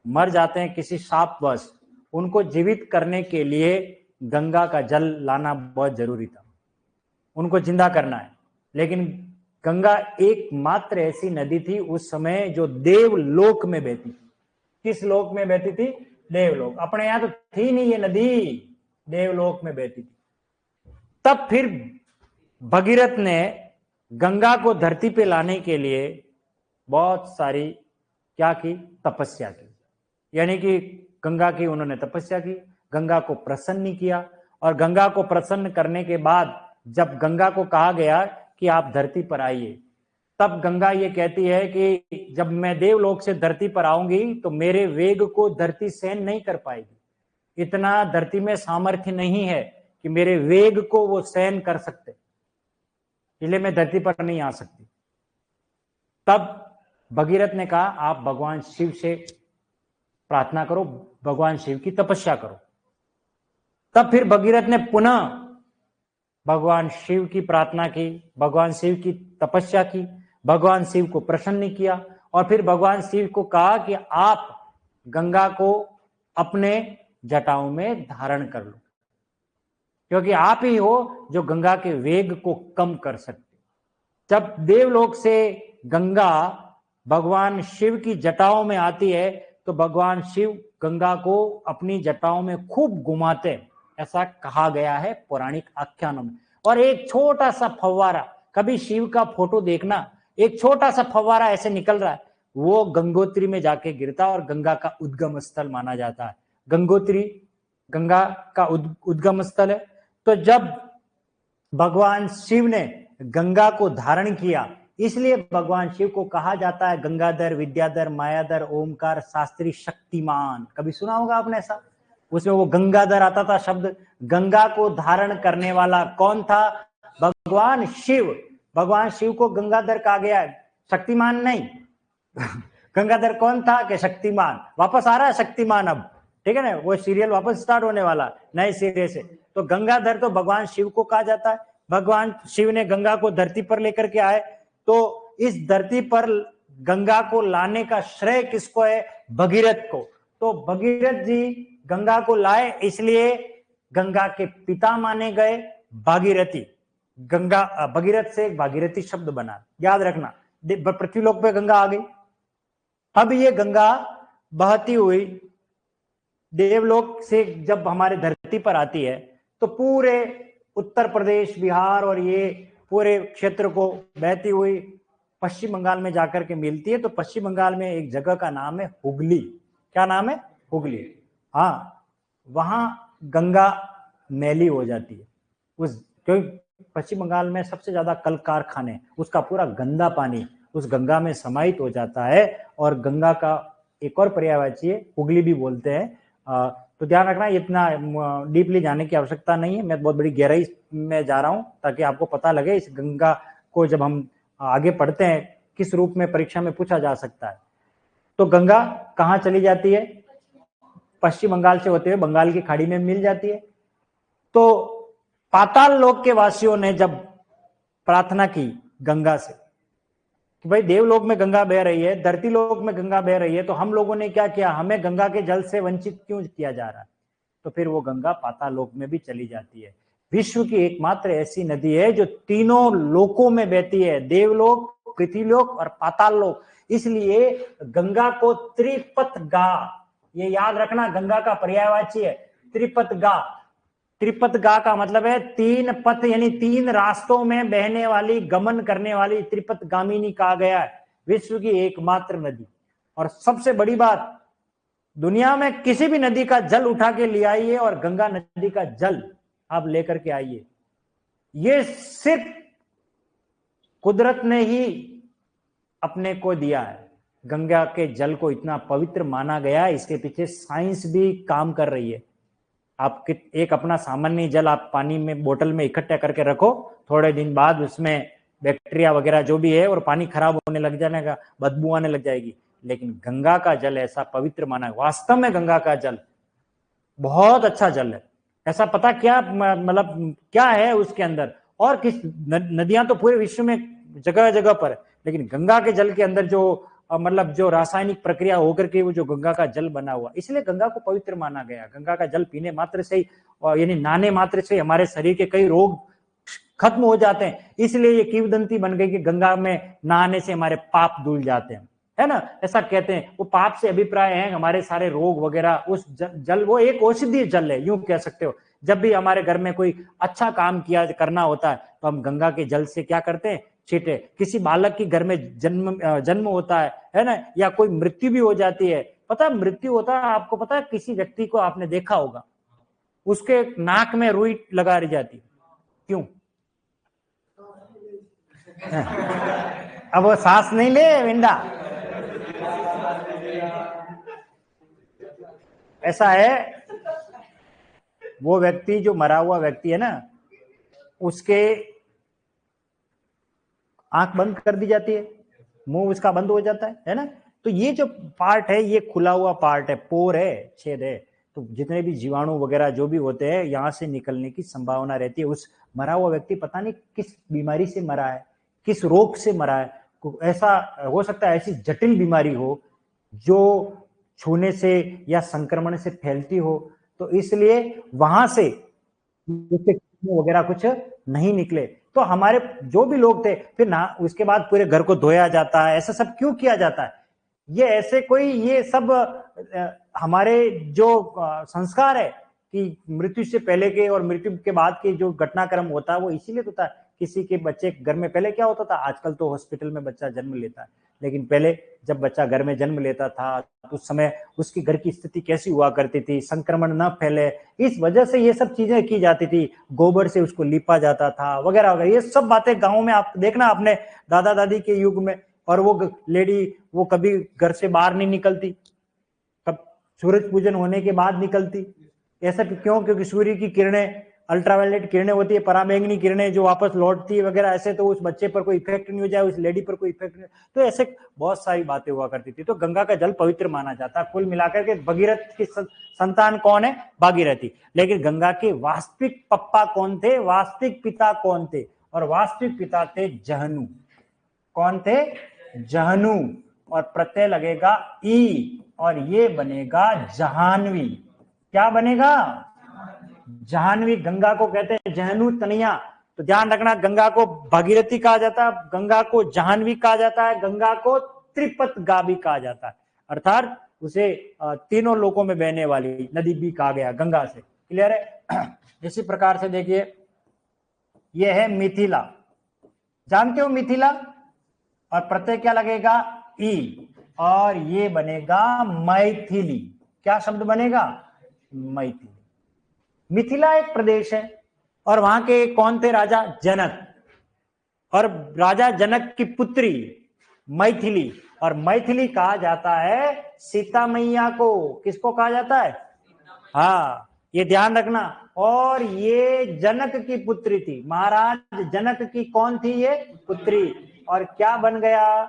मर जाते हैं किसी शापवश, उनको जीवित करने के लिए गंगा का जल लाना बहुत जरूरी था, उनको जिंदा करना है। लेकिन गंगा एकमात्र ऐसी नदी थी उस समय जो देवलोक में बहती थी। किस लोक में बहती थी? देवलोक। अपने यहां तो थी नहीं ये नदी, देवलोक में बहती थी। तब फिर भगीरथ ने गंगा को धरती पे लाने के लिए बहुत सारी क्या की? तपस्या की। यानी कि गंगा की उन्होंने तपस्या की, गंगा को प्रसन्न किया, और गंगा को प्रसन्न करने के बाद जब गंगा को कहा गया कि आप धरती पर आइए, तब गंगा ये कहती है कि जब मैं देवलोक से धरती पर आऊंगी तो मेरे वेग को धरती सहन नहीं कर पाएगी। इतना धरती में सामर्थ्य नहीं है कि मेरे वेग को वो सहन कर सकते, इसलिए मैं धरती पर नहीं आ सकती। तब भगीरथ ने कहा आप भगवान शिव से प्रार्थना करो, भगवान शिव की तपस्या करो। तब फिर भगीरथ ने पुनः भगवान शिव की प्रार्थना की, भगवान शिव की तपस्या की, भगवान शिव को प्रसन्न किया, और फिर भगवान शिव को कहा कि आप गंगा को अपने जटाओं में धारण कर लो, क्योंकि आप ही हो जो गंगा के वेग को कम कर सकते। जब देवलोक से गंगा भगवान शिव की जटाओं में आती है तो भगवान शिव गंगा को अपनी जटाओं में खूब घुमाते, ऐसा कहा गया है पौराणिक आख्यानों में। और एक छोटा सा फव्वारा, कभी शिव का फोटो देखना, एक छोटा सा फव्वारा ऐसे निकल रहा है, वो गंगोत्री में जाके गिरता और गंगा का उद्गम स्थल माना जाता है। गंगोत्री गंगा का उद्गम स्थल है। तो जब भगवान शिव ने गंगा को धारण किया, इसलिए भगवान शिव को कहा जाता है गंगाधर, विद्याधर, मायाधर, ओमकार, शास्त्री, शक्तिमान। कभी सुना होगा आपने ऐसा? उसमें वो गंगाधर आता था शब्द। गंगा को धारण करने वाला कौन था? भगवान शिव। भगवान शिव को गंगाधर कहा गया है, शक्तिमान नहीं। गंगाधर कौन था? कि शक्तिमान। वापस आ रहा है शक्तिमान अब, ठीक है ना, वो सीरियल वापस स्टार्ट होने वाला नए सिरे से। तो गंगाधर तो भगवान शिव को कहा जाता है। भगवान शिव ने गंगा को धरती पर लेकर के आए, तो इस धरती पर गंगा को लाने का श्रेय किसको है? भगीरथ को। तो भगीरथ जी गंगा को लाए, इसलिए गंगा के पिता माने गए भागीरथी। गंगा भगीरथ से भागीरथी शब्द बना, याद रखना। पृथ्वीलोक पे गंगा आ गई। अब ये गंगा बहती हुई देवलोक से जब हमारे धरती पर आती है तो पूरे उत्तर प्रदेश, बिहार और ये पूरे क्षेत्र को बहती हुई पश्चिम बंगाल में जाकर के मिलती है। तो पश्चिम बंगाल में एक जगह का नाम है हुगली। क्या नाम है? हुगली। हाँ, वहां गंगा मैली हो जाती है। उस क्योंकि पश्चिम बंगाल में सबसे ज्यादा कल कारखाने, उसका पूरा गंदा पानी उस गंगा में समाहित हो जाता है। और गंगा का एक और पर्यायवाची है, हुगली भी बोलते हैं। तो ध्यान रखना, इतना डीपली जाने की आवश्यकता नहीं है, मैं बहुत बड़ी गहराई में जा रहा हूं ताकि आपको पता लगे इस गंगा को जब हम आगे पढ़ते हैं किस रूप में परीक्षा में पूछा जा सकता है। तो गंगा कहाँ चली जाती है? पश्चिम बंगाल से होते हुए बंगाल की खाड़ी में मिल जाती है। तो पाताल लोक के वासियों ने जब प्रार्थना की गंगा से कि भाई देवलोक में गंगा बह रही है, धरती लोक में गंगा बह रही है, तो हम लोगों ने क्या किया, हमें गंगा के जल से वंचित क्यों किया जा रहा है? तो फिर वो गंगा पाताल लोक में भी चली जाती है। विश्व की एकमात्र ऐसी नदी है जो तीनों लोकों में बहती है, देवलोक, पृथ्वीलोक और पाताल लोक। इसलिए गंगा को त्रिपथगा, ये याद रखना, गंगा का पर्यायवाची है त्रिपथगा। त्रिपथगा का मतलब है तीन पथ, यानी तीन रास्तों में बहने वाली, गमन करने वाली त्रिपथगामिनी कहा गया है। विश्व की एकमात्र नदी। और सबसे बड़ी बात, दुनिया में किसी भी नदी का जल उठा के ले आइए और गंगा नदी का जल आप लेकर के आइए, ये सिर्फ कुदरत ने ही अपने को दिया है। गंगा के जल को इतना पवित्र माना गया है, इसके पीछे साइंस भी काम कर रही है। आप एक अपना सामान्य जल आप पानी में बोतल में इकट्ठा करके रखो, थोड़े दिन बाद उसमें बैक्टीरिया वगैरह जो भी है और पानी खराब होने लग जाने का, बदबू आने लग जाएगी। लेकिन गंगा का जल ऐसा पवित्र माना है। वास्तव में गंगा का जल बहुत अच्छा जल है। ऐसा पता क्या मतलब क्या है उसके अंदर? और किस नदियां तो पूरे विश्व में जगह जगह पर, लेकिन गंगा के जल के अंदर जो मतलब जो रासायनिक प्रक्रिया होकर के वो जो गंगा का जल बना हुआ, इसलिए गंगा को पवित्र माना गया। गंगा का जल पीने मात्र से ही, यानी नहाने मात्र से हमारे शरीर के कई रोग खत्म हो जाते हैं। इसलिए ये किंवदंती बन गई कि गंगा में नहाने से हमारे पाप धुल जाते हैं, है ना? ऐसा कहते हैं। वो पाप से अभिप्राय है हमारे सारे रोग वगैरह उस जल, वो एक औषधीय जल है, यूं कह सकते हो। जब भी हमारे घर में कोई अच्छा काम किया करना होता है तो हम गंगा के जल से क्या करते हैं, छींटे। किसी बालक की घर में जन्म होता है ना, या कोई मृत्यु भी हो जाती है। पता है मृत्यु होता है, आपको पता है किसी व्यक्ति को आपने देखा होगा, उसके नाक में रुई लगा रही जाती, क्यों? अब वो सांस नहीं ले विंडा, ऐसा है। वो व्यक्ति जो मरा हुआ व्यक्ति है ना, उसके आंख बंद कर दी जाती है, मुंह उसका बंद हो जाता है ना। तो ये जो पार्ट है ये खुला हुआ पार्ट है, पोर है, छेद है। तो जितने भी जीवाणु वगैरह जो भी होते हैं यहाँ से निकलने की संभावना रहती है। उस मरा हुआ व्यक्ति पता नहीं किस बीमारी से मरा है, किस रोग से मरा है। ऐसा हो सकता है ऐसी जटिल बीमारी हो जो छूने से या संक्रमण से फैलती हो, तो इसलिए वहां से उसके वगैरह कुछ नहीं निकले। तो हमारे जो भी लोग थे, फिर ना उसके बाद पूरे घर को धोया जाता है। ऐसा सब क्यों किया जाता है? ये ऐसे कोई, ये सब हमारे जो संस्कार है कि मृत्यु से पहले के और मृत्यु के बाद के जो घटनाक्रम होता है वो इसीलिए होता है। किसी के बच्चे घर में पहले क्या होता था, आजकल तो हॉस्पिटल में बच्चा जन्म लेता है, लेकिन पहले जब बच्चा घर में जन्म लेता था उस समय उसकी घर की स्थिति कैसी हुआ करती थी, संक्रमण न फैले, इस वजह से ये सब चीजें की जाती थी। गोबर से उसको लिपा जाता था वगैरह वगैरह। ये सब बातें गाँव में आप देखना अपने दादा दादी के युग में। और वो लेडी वो कभी घर से बाहर नहीं निकलती, कब सूरज पूजन होने के बाद निकलती। ऐसा क्यों? क्योंकि सूर्य की किरणें, अल्ट्रावायलेट किरणें होती है, पराबैंगनी किरणें जो वापस लौटती है वगैरह, ऐसे तो उस बच्चे पर कोई इफेक्ट नहीं हो जाए, उस लेडी पर कोई इफेक्ट नहीं। तो ऐसे बहुत सारी बातें हुआ करती थी। तो गंगा का जल पवित्र माना जाता है। कुल मिलाकर के भगीरथ की संतान कौन है? भागीरथी। लेकिन गंगा के वास्तविक पप्पा कौन थे, वास्तविक पिता कौन थे? और वास्तविक पिता थे जहनु। कौन थे? जहनु। और प्रत्यय लगेगा ई और ये बनेगा जहानवी। क्या बनेगा? जहानवी। गंगा को कहते हैं जहनु तनया। तो ध्यान रखना, गंगा को भागीरथी कहा जाता है, गंगा को जहानवी कहा जाता है, गंगा को त्रिपथगा भी कहा जाता है। अर्थात उसे तीनों लोकों में बहने वाली नदी भी कहा गया गंगा से। क्लियर है? इसी प्रकार से देखिए, यह है मिथिला। जानते हो मिथिला? और प्रत्यय क्या लगेगा? ई। और ये बनेगा मैथिली। क्या शब्द बनेगा? मैथिली। मिथिला एक प्रदेश है और वहां के कौन थे राजा? जनक। और राजा जनक की पुत्री मैथिली, और मैथिली कहा जाता है सीता मैया को। किसको कहा जाता है? हाँ, ये ध्यान रखना। और ये जनक की पुत्री थी, महाराज जनक की कौन थी ये? पुत्री। और क्या बन गया?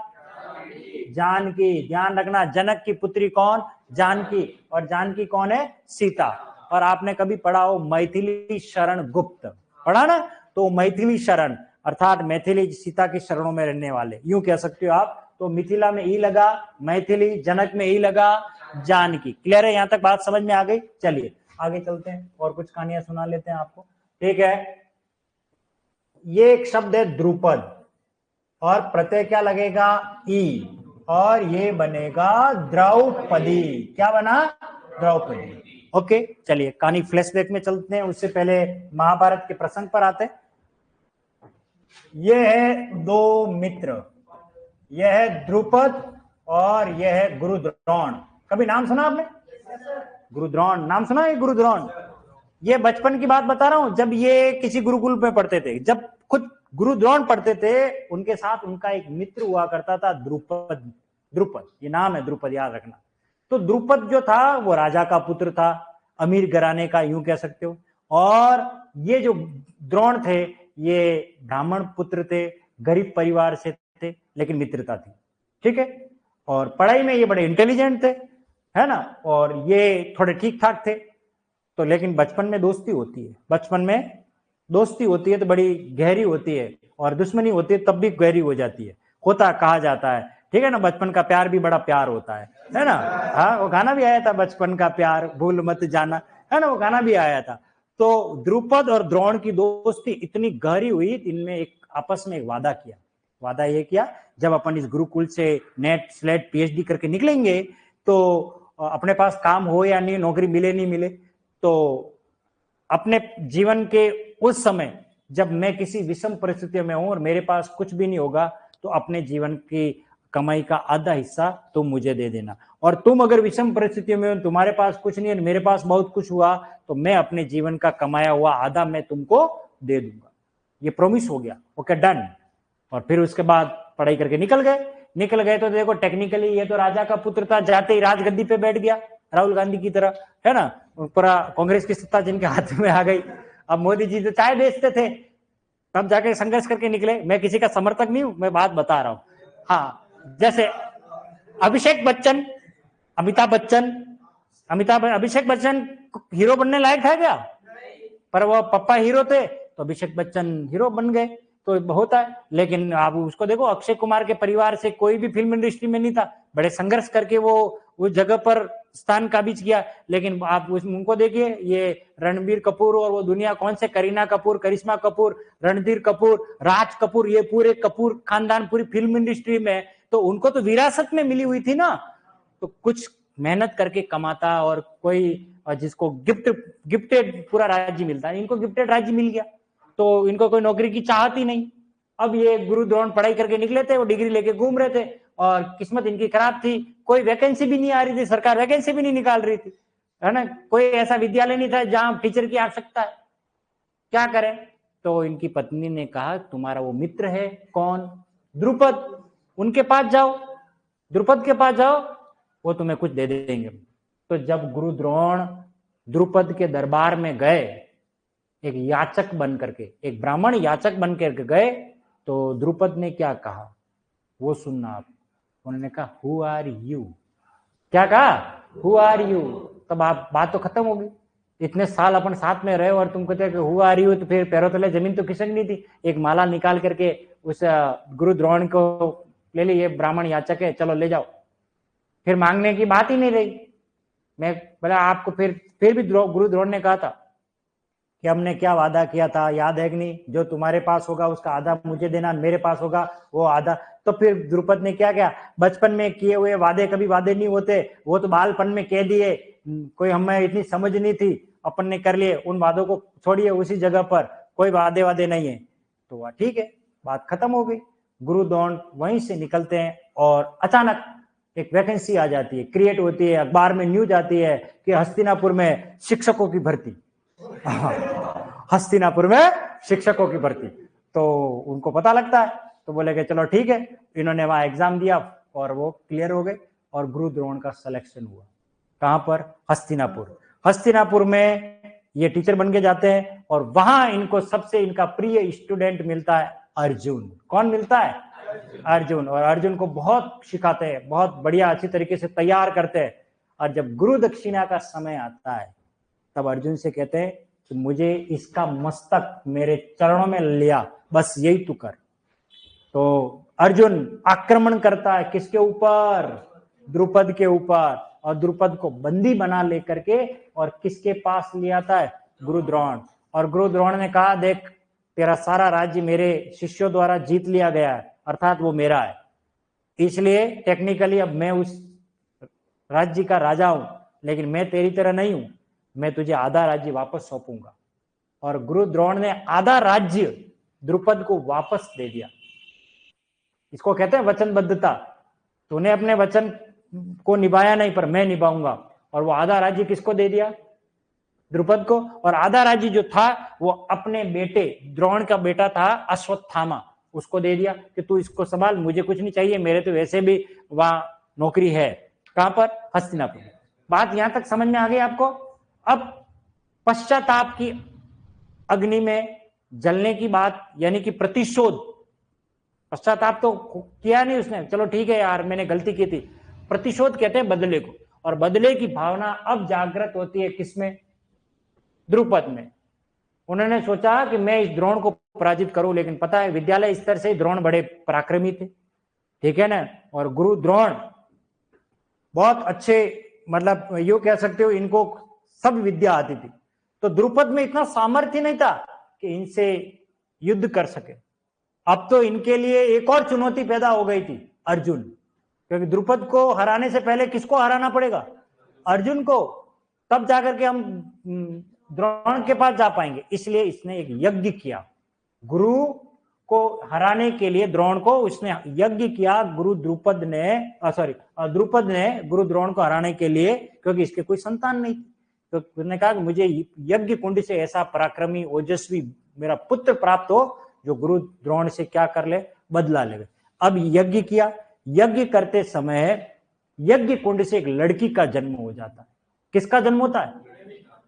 जानकी। ध्यान रखना, जनक की पुत्री कौन? जानकी। और जानकी कौन है? सीता। और आपने कभी पढ़ा हो मैथिली शरण गुप्त, पढ़ा ना? तो मैथिली शरण अर्थात मैथिली सीता की शरणों में रहने वाले, यूं कह सकते हो आप। तो मिथिला में ई लगा मैथिली, जनक में ई लगा जानकी। क्लियर है? यहां तक बात समझ में आ गई? चलिए आगे चलते हैं और कुछ कहानियां सुना लेते हैं आपको। ठीक है, ये एक शब्द है द्रुपद, और प्रत्यय क्या लगेगा? ई, और ये बनेगा द्रौपदी। क्या बना? द्रौपदी। ओके, चलिए कहानी फ्लैशबैक में चलते हैं, उससे पहले महाभारत के प्रसंग पर आते हैं। ये है दो मित्र, यह है द्रुपद और यह है गुरुद्रोण। कभी नाम सुना आपने? गुरुद्रोण नाम सुना है? गुरुद्रोण, ये बचपन की बात बता रहा हूं, जब ये किसी गुरुकुल में पढ़ते थे, जब खुद गुरुद्रोण पढ़ते थे, उनके साथ उनका एक मित्र हुआ करता था द्रुपद। द्रुपद, ये नाम है द्रुपद, याद रखना। तो द्रुपद जो था वो राजा का पुत्र था, अमीर घराने का, यूं कह सकते हो। और ये जो द्रोण थे ये ब्राह्मण पुत्र थे, गरीब परिवार से थे, लेकिन मित्रता थी। ठीक है, और पढ़ाई में ये बड़े इंटेलिजेंट थे, है ना, और ये थोड़े ठीक ठाक थे। तो लेकिन बचपन में दोस्ती होती है, बचपन में दोस्ती होती है तो बड़ी गहरी होती है, और दुश्मनी होती है तब भी गहरी हो जाती है, होता कहा जाता है। ठीक है ना, बचपन का प्यार भी बड़ा प्यार होता है ना। हाँ, वो गाना भी आया था, बचपन का प्यार भूल मत जाना, है ना, वो गाना भी आया था। तो द्रुपद और द्रोण की दोस्ती इतनी गहरी हुई, इनमें एक आपस में एक वादा किया। वादा ये किया, जब अपन इस गुरुकुल से नेट स्लेट पीएचडी करके निकलेंगे तो अपने पास काम हो या नहीं, नौकरी मिले नहीं मिले, तो अपने जीवन के उस समय जब मैं किसी विषम परिस्थितियों में हूं और मेरे पास कुछ भी नहीं होगा, तो अपने जीवन की कमाई का आधा हिस्सा तुम मुझे दे देना। और तुम अगर विषम परिस्थितियों में हो, तुम्हारे पास कुछ नहीं है, मेरे पास बहुत कुछ हुआ, तो मैं अपने जीवन का कमाया हुआ आधा मैं तुमको दे दूंगा। ये प्रॉमिस हो गया। Okay, done. और फिर उसके बाद पढ़ाई करके निकल गए। तो देखो टेक्निकली ये तो राजा का पुत्र था, जाते ही राजगद्दी पे बैठ गया, राहुल गांधी की तरह, है ना, पूरा कांग्रेस की सत्ता जिनके हाथ में आ गई। अब मोदी जी तो चाय बेचते थे, तब जाके संघर्ष करके निकले। मैं किसी का समर्थक नहीं हूं, मैं बात बता रहा हूं। हाँ, जैसे अभिषेक बच्चन, अभिषेक बच्चन हीरो बनने लायक था क्या? पर वो पप्पा हीरो थे तो अभिषेक बच्चन हीरो बन गए, तो होता है। लेकिन आप उसको देखो, अक्षय कुमार के परिवार से कोई भी फिल्म इंडस्ट्री में नहीं था, बड़े संघर्ष करके वो उस जगह पर स्थान काबिज किया। लेकिन आप उनको देखिए, ये रणबीर कपूर और वो दुनिया कौन से, करीना कपूर, करिश्मा कपूर, रणधीर कपूर, राज कपूर, ये पूरे कपूर खानदान पूरी फिल्म इंडस्ट्री में, तो उनको तो विरासत में मिली हुई थी ना। तो कुछ मेहनत करके कमाता और कोई जिसको गिफ्टेड पूरा राज्य मिलता है, इनको गिफ्टेड राज्य मिल गया, तो इनको कोई नौकरी की चाहत ही नहीं। अब ये गुरुद्रोण पढ़ाई करके निकले थे, वो डिग्री लेके घूम रहे थे, और किस्मत इनकी खराब थी, कोई वैकेंसी भी नहीं आ रही थी, सरकार वैकेंसी भी नहीं निकाल रही थी, है ना, कोई ऐसा विद्यालय नहीं था जहां टीचर की आवश्यकता है। क्या करें? तो इनकी पत्नी ने कहा, तुम्हारा वो मित्र है कौन? द्रुपद, उनके पास जाओ, द्रुपद के पास जाओ, वो तुम्हें कुछ दे देंगे। तो जब गुरुद्रोण द्रुपद के दरबार में गए, एक याचक बन करके, एक ब्राह्मण याचक बन करके गए, तो द्रुपद ने क्या कहा वो सुनना आप। उन्होंने कहा, हु आर यू? क्या कहा? Who are you? तब आप बात तो खत्म होगी। इतने साल अपन साथ में रहे और तुम कहते हैं कि हु आर यू, तो फिर पैरों तले जमीन तो खिसक नहीं थी। एक माला निकाल करके उस गुरुद्रोण को ले ली, ये ब्राह्मण याचक है, चलो ले जाओ। फिर मांगने की बात ही नहीं रही। मैं बोला आपको, फिर भी गुरुद्रोण ने कहा था कि हमने क्या वादा किया था, याद है कि नहीं? जो तुम्हारे पास होगा उसका आधा मुझे देना, मेरे पास होगा वो आधा। तो फिर द्रुपद ने क्या किया? बचपन में किए हुए वादे कभी वादे नहीं होते, वो तो बालपन में कह दिए, कोई हमें इतनी समझ नहीं थी, अपन ने कर लिए, उन वादों को छोड़िए, उसी जगह पर कोई वादे नहीं है। तो ठीक है, बात खत्म हो गई। गुरुद्रोण वहीं से निकलते हैं और अचानक एक वैकेंसी आ जाती है, क्रिएट होती है, अखबार में न्यूज आती है कि हस्तिनापुर में शिक्षकों की भर्ती। हस्तिनापुर में शिक्षकों की भर्ती। तो उनको पता लगता है, तो बोले कि चलो ठीक है। इन्होंने वहां एग्जाम दिया और वो क्लियर हो गए और गुरु द्रोण का सिलेक्शन हुआ। कहां पर? हस्तिनापुर। हस्तिनापुर में ये टीचर बन के जाते हैं और वहां इनको सबसे इनका प्रिय स्टूडेंट मिलता है अर्जुन। कौन मिलता है? अर्जुन। और अर्जुन को बहुत सिखाते हैं, बहुत बढ़िया अच्छी तरीके से तैयार करते हैं। और जब गुरु दक्षिणा का समय आता है तब अर्जुन से कहते हैं कि मुझे इसका मस्तक मेरे चरणों में लिया, बस यही तू कर। तो अर्जुन आक्रमण करता है किसके ऊपर? द्रुपद के ऊपर। और द्रुपद को बंदी बना लेकर के और किसके पास ले आता है? गुरु द्रोण। और गुरु द्रोण ने कहा, देख तेरा सारा राज्य मेरे शिष्यों द्वारा जीत लिया गया है, अर्थात वो मेरा है, इसलिए टेक्निकली अब मैं उस राज्य का राजा हूं, लेकिन मैं तेरी तरह नहीं हूं, मैं तुझे आधा राज्य वापस सौंपूंगा। और गुरु द्रोण ने आधा राज्य द्रुपद को वापस दे दिया। इसको कहते हैं वचनबद्धता। तूने अपने वचन को निभाया नहीं, पर मैं निभाऊंगा। और वो आधा राज्य किसको दे दिया? द्रुपद को। और आधा राज्य जो था वो अपने बेटे, द्रोण का बेटा था अश्वत्थामा, उसको दे दिया कि तू इसको संभाल, मुझे कुछ नहीं चाहिए, मेरे तो वैसे भी वहां नौकरी है। कहां पर? हस्तिनापुर। बात यहां तक समझ में आ गई आपको? अब पश्चाताप की अग्नि में जलने की बात, यानी कि प्रतिशोध। पश्चाताप तो किया नहीं उसने, चलो ठीक है यार मैंने गलती की थी। प्रतिशोध कहते हैं बदले को। और बदले की भावना अब जागृत होती है किसमें? द्रुपद में। उन्होंने सोचा कि मैं इस द्रोण को पराजित करूं, लेकिन पता है विद्यालय स्तर से द्रोण बड़े पराक्रमी थे, ठीक है ना। और गुरु द्रोण बहुत अच्छे, मतलब यू कह सकते हो इनको सब विद्या आती थी। तो द्रुपद में इतना सामर्थ्य नहीं था कि इनसे युद्ध कर सके। अब तो इनके लिए एक और चुनौती पैदा हो गई थी, अर्जुन। क्योंकि द्रुपद को हराने से पहले किसको हराना पड़ेगा? अर्जुन को, तब जाकर के हम द्रोण के पास जा पाएंगे। इसलिए इसने एक यज्ञ किया गुरु को हराने के लिए। द्रोण को उसने यज्ञ किया। द्रुपद ने गुरु द्रोण को हराने के लिए, क्योंकि इसके कोई संतान नहीं, तो उसने कहा कि मुझे यज्ञ कुंड से ऐसा पराक्रमी ओजस्वी मेरा पुत्र प्राप्त हो जो गुरु द्रोण से क्या कर ले? बदला ले। अब यज्ञ किया। यज्ञ करते समय यज्ञ कुंड से एक लड़की का जन्म हो जाता है। किसका जन्म होता है?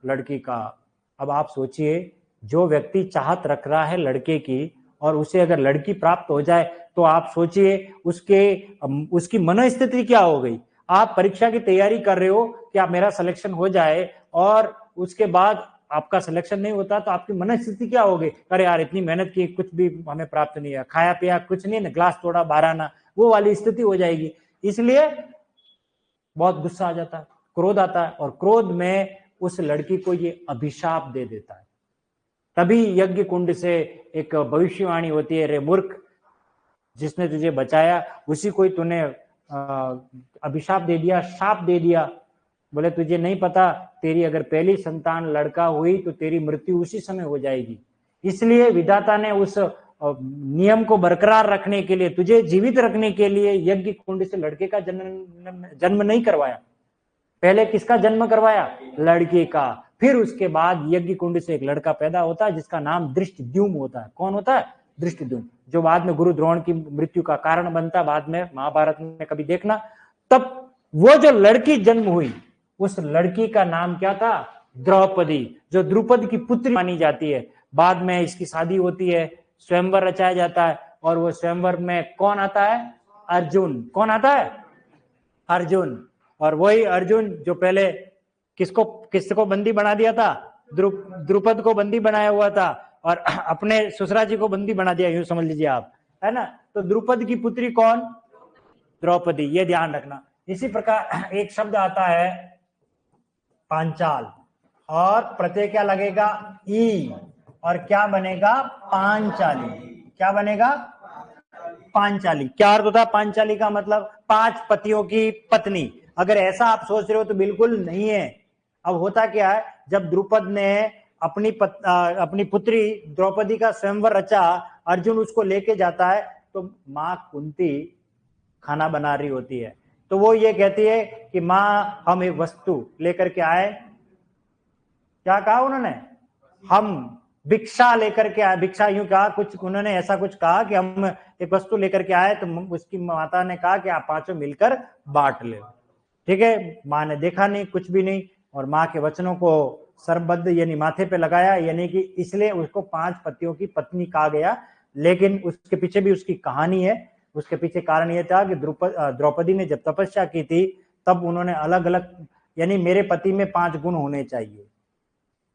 लड़की का। अब आप सोचिए, जो व्यक्ति चाहत रख रहा है लड़के की, और उसे अगर लड़की प्राप्त हो जाए तो आप सोचिए उसकी मनोस्थिति क्या हो गई। आप परीक्षा की तैयारी कर रहे हो कि आप मेरा सिलेक्शन हो जाए, और उसके बाद आपका सिलेक्शन नहीं होता तो आपकी मनोस्थिति क्या हो गई? अरे यार इतनी मेहनत की, कुछ भी हमें प्राप्त नहीं है, खाया पिया कुछ नहीं, ग्लास तोड़ा बारह ना, वो वाली स्थिति हो जाएगी। इसलिए बहुत गुस्सा आ जाता है, क्रोध आता है, और क्रोध में उस लड़की को ये अभिशाप दे देता है। तभी यज्ञ कुंड से एक भविष्यवाणी होती है, रे मूर्ख, जिसने तुझे बचाया उसी को ही तूने अभिशाप दे दिया, शाप दे दिया। बोले तुझे नहीं पता, तेरी अगर पहली संतान लड़का हुई तो तेरी मृत्यु उसी समय हो जाएगी। इसलिए विधाता ने उस नियम को बरकरार रखने के लिए, तुझे जीवित रखने के लिए यज्ञ कुंड से लड़के का जन्म नहीं करवाया। पहले किसका जन्म करवाया? लड़के का। फिर उसके बाद यज्ञ कुंड से एक लड़का पैदा होता है जिसका नाम धृष्टद्युम्न होता है। कौन होता है? धृष्टद्युम्न, जो बाद में गुरु द्रोण की मृत्यु का कारण बनता है। बाद में महाभारत में कभी देखना। तब वो जो लड़की जन्म हुई, उस लड़की का नाम क्या था? द्रौपदी, जो द्रुपद की पुत्री मानी जाती है। बाद में इसकी शादी होती है, स्वयंवर रचाया जाता है, और वो स्वयंवर में कौन आता है? अर्जुन। कौन आता है? अर्जुन। और वही अर्जुन जो पहले किसको बंदी बना दिया था? द्रुपद को बंदी बनाया हुआ था, और अपने ससुरा जी को बंदी बना दिया, यूं समझ लीजिए आप, है ना। तो द्रुपद की पुत्री कौन? द्रौपदी, ये ध्यान रखना। इसी प्रकार एक शब्द आता है पांचाल, और प्रत्यय क्या लगेगा? ई, और क्या बनेगा? पांचाली। क्या बनेगा? पांचाली। क्या अर्थ होता है पांचाली का? मतलब 5 पतियों की पत्नी। अगर ऐसा आप सोच रहे हो तो बिल्कुल नहीं है। अब होता क्या है, जब द्रुपद ने अपनी पुत्री द्रौपदी का स्वयंवर रचा, अर्जुन उसको लेके जाता है, तो माँ कुंती खाना बना रही होती है। तो वो ये कहती है कि माँ हम एक वस्तु लेकर के आए। क्या कहा उन्होंने? हम भिक्षा लेकर के आए, भिक्षा यूं कहा, कुछ उन्होंने ऐसा कुछ कहा कि हम एक वस्तु लेकर के आए, तो उसकी माता ने कहा कि आप पांचों मिलकर बांट ले। ठीक है, माँ ने देखा नहीं, कुछ भी नहीं, और माँ के वचनों को सरबद्ध यानी माथे पे लगाया, यानी कि इसलिए उसको 5 पतियों की पत्नी कहा गया। लेकिन उसके पीछे भी उसकी कहानी है। उसके पीछे कारण यह था कि द्रौपदी ने जब तपस्या की थी, तब उन्होंने अलग अलग, यानी मेरे पति में 5 गुण होने चाहिए।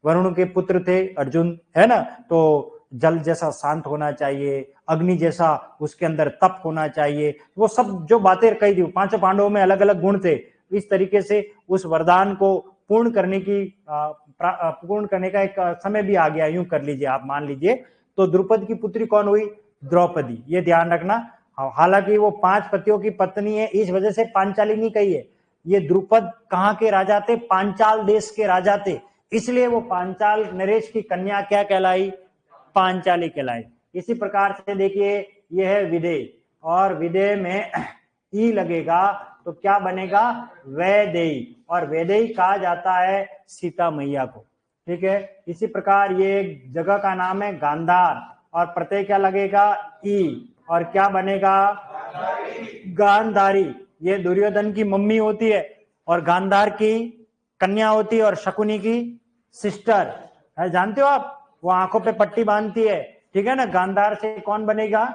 वरुण के पुत्र थे अर्जुन, है ना, तो जल जैसा शांत होना चाहिए, अग्नि जैसा उसके अंदर तप होना चाहिए, वो सब जो बातें कही थी, 5 पांडवों में अलग अलग गुण थे। इस तरीके से उस वरदान को पूर्ण करने का एक समय भी आ गया, यूं कर लीजिए आप, मान लीजिए। तो द्रुपद की पुत्री कौन हुई? द्रौपदी, ये ध्यान रखना। हालांकि वो 5 पतियों की पत्नी है, इस वजह से पांचाली नहीं कही है। ये द्रुपद कहाँ के राजा थे? पांचाल देश के राजा थे, इसलिए वो पांचाल नरेश की कन्या क्या कहलाई? पांचाली कहलाई। इसी प्रकार से देखिए, यह है विदेह, और विदेह में ई लगेगा तो क्या बनेगा? वैदेही, और वैदेही कहा जाता है सीता मैया को। ठीक है, इसी प्रकार ये एक जगह का नाम है गांधार, और प्रत्यय क्या लगेगा? ई, और क्या बनेगा? गांधारी। ये दुर्योधन की मम्मी होती है, और गांधार की कन्या होती है, और शकुनी की सिस्टर है, जानते हो आप, वो आंखों पे पट्टी बांधती है। ठीक है ना, गांधार से कौन बनेगा?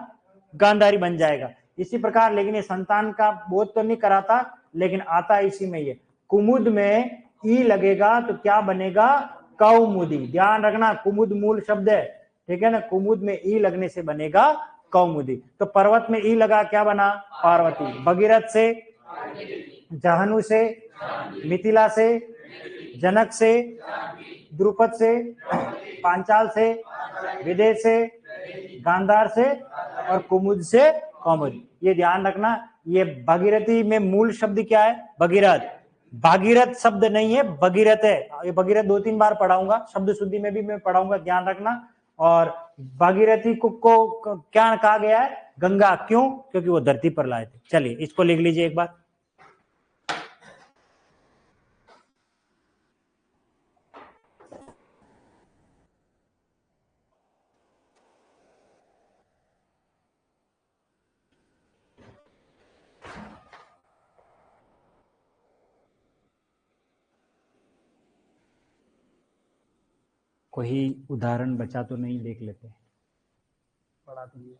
गांधारी बन जाएगा। इसी प्रकार, लेकिन ये संतान का बोध तो नहीं कराता, लेकिन आता इसी में। ये कुमुद में ई लगेगा तो क्या बनेगा? कौमुदी। ध्यान रखना, कुमुद मूल शब्द है। ठीक है ना, कुमुद में ई लगने से बनेगा कौमुदी। तो पर्वत में ई लगा, क्या बना? पार्वती। भगीरथ से, जहनु से, मिथिला से, जनक से, द्रुपद से, पांचाल से, विदेह से, गांधार से, और कुमुद से कौमुद। ये ध्यान रखना। ये भागीरथी में मूल शब्द क्या है? भगीरथ। भागीरथ शब्द नहीं है, भगीरथ है। ये भगीरथ 2-3 बार पढ़ाऊंगा, शब्द शुद्धि में भी मैं पढ़ाऊंगा, ध्यान रखना। और भागीरथी को क्या कहा गया है? गंगा। क्यों? क्योंकि वो धरती पर लाए थे। चलिए, इसको लिख लीजिए एक बार। कोई उदाहरण बचा तो नहीं, देख लेते हैं। पढ़ा दीजिए।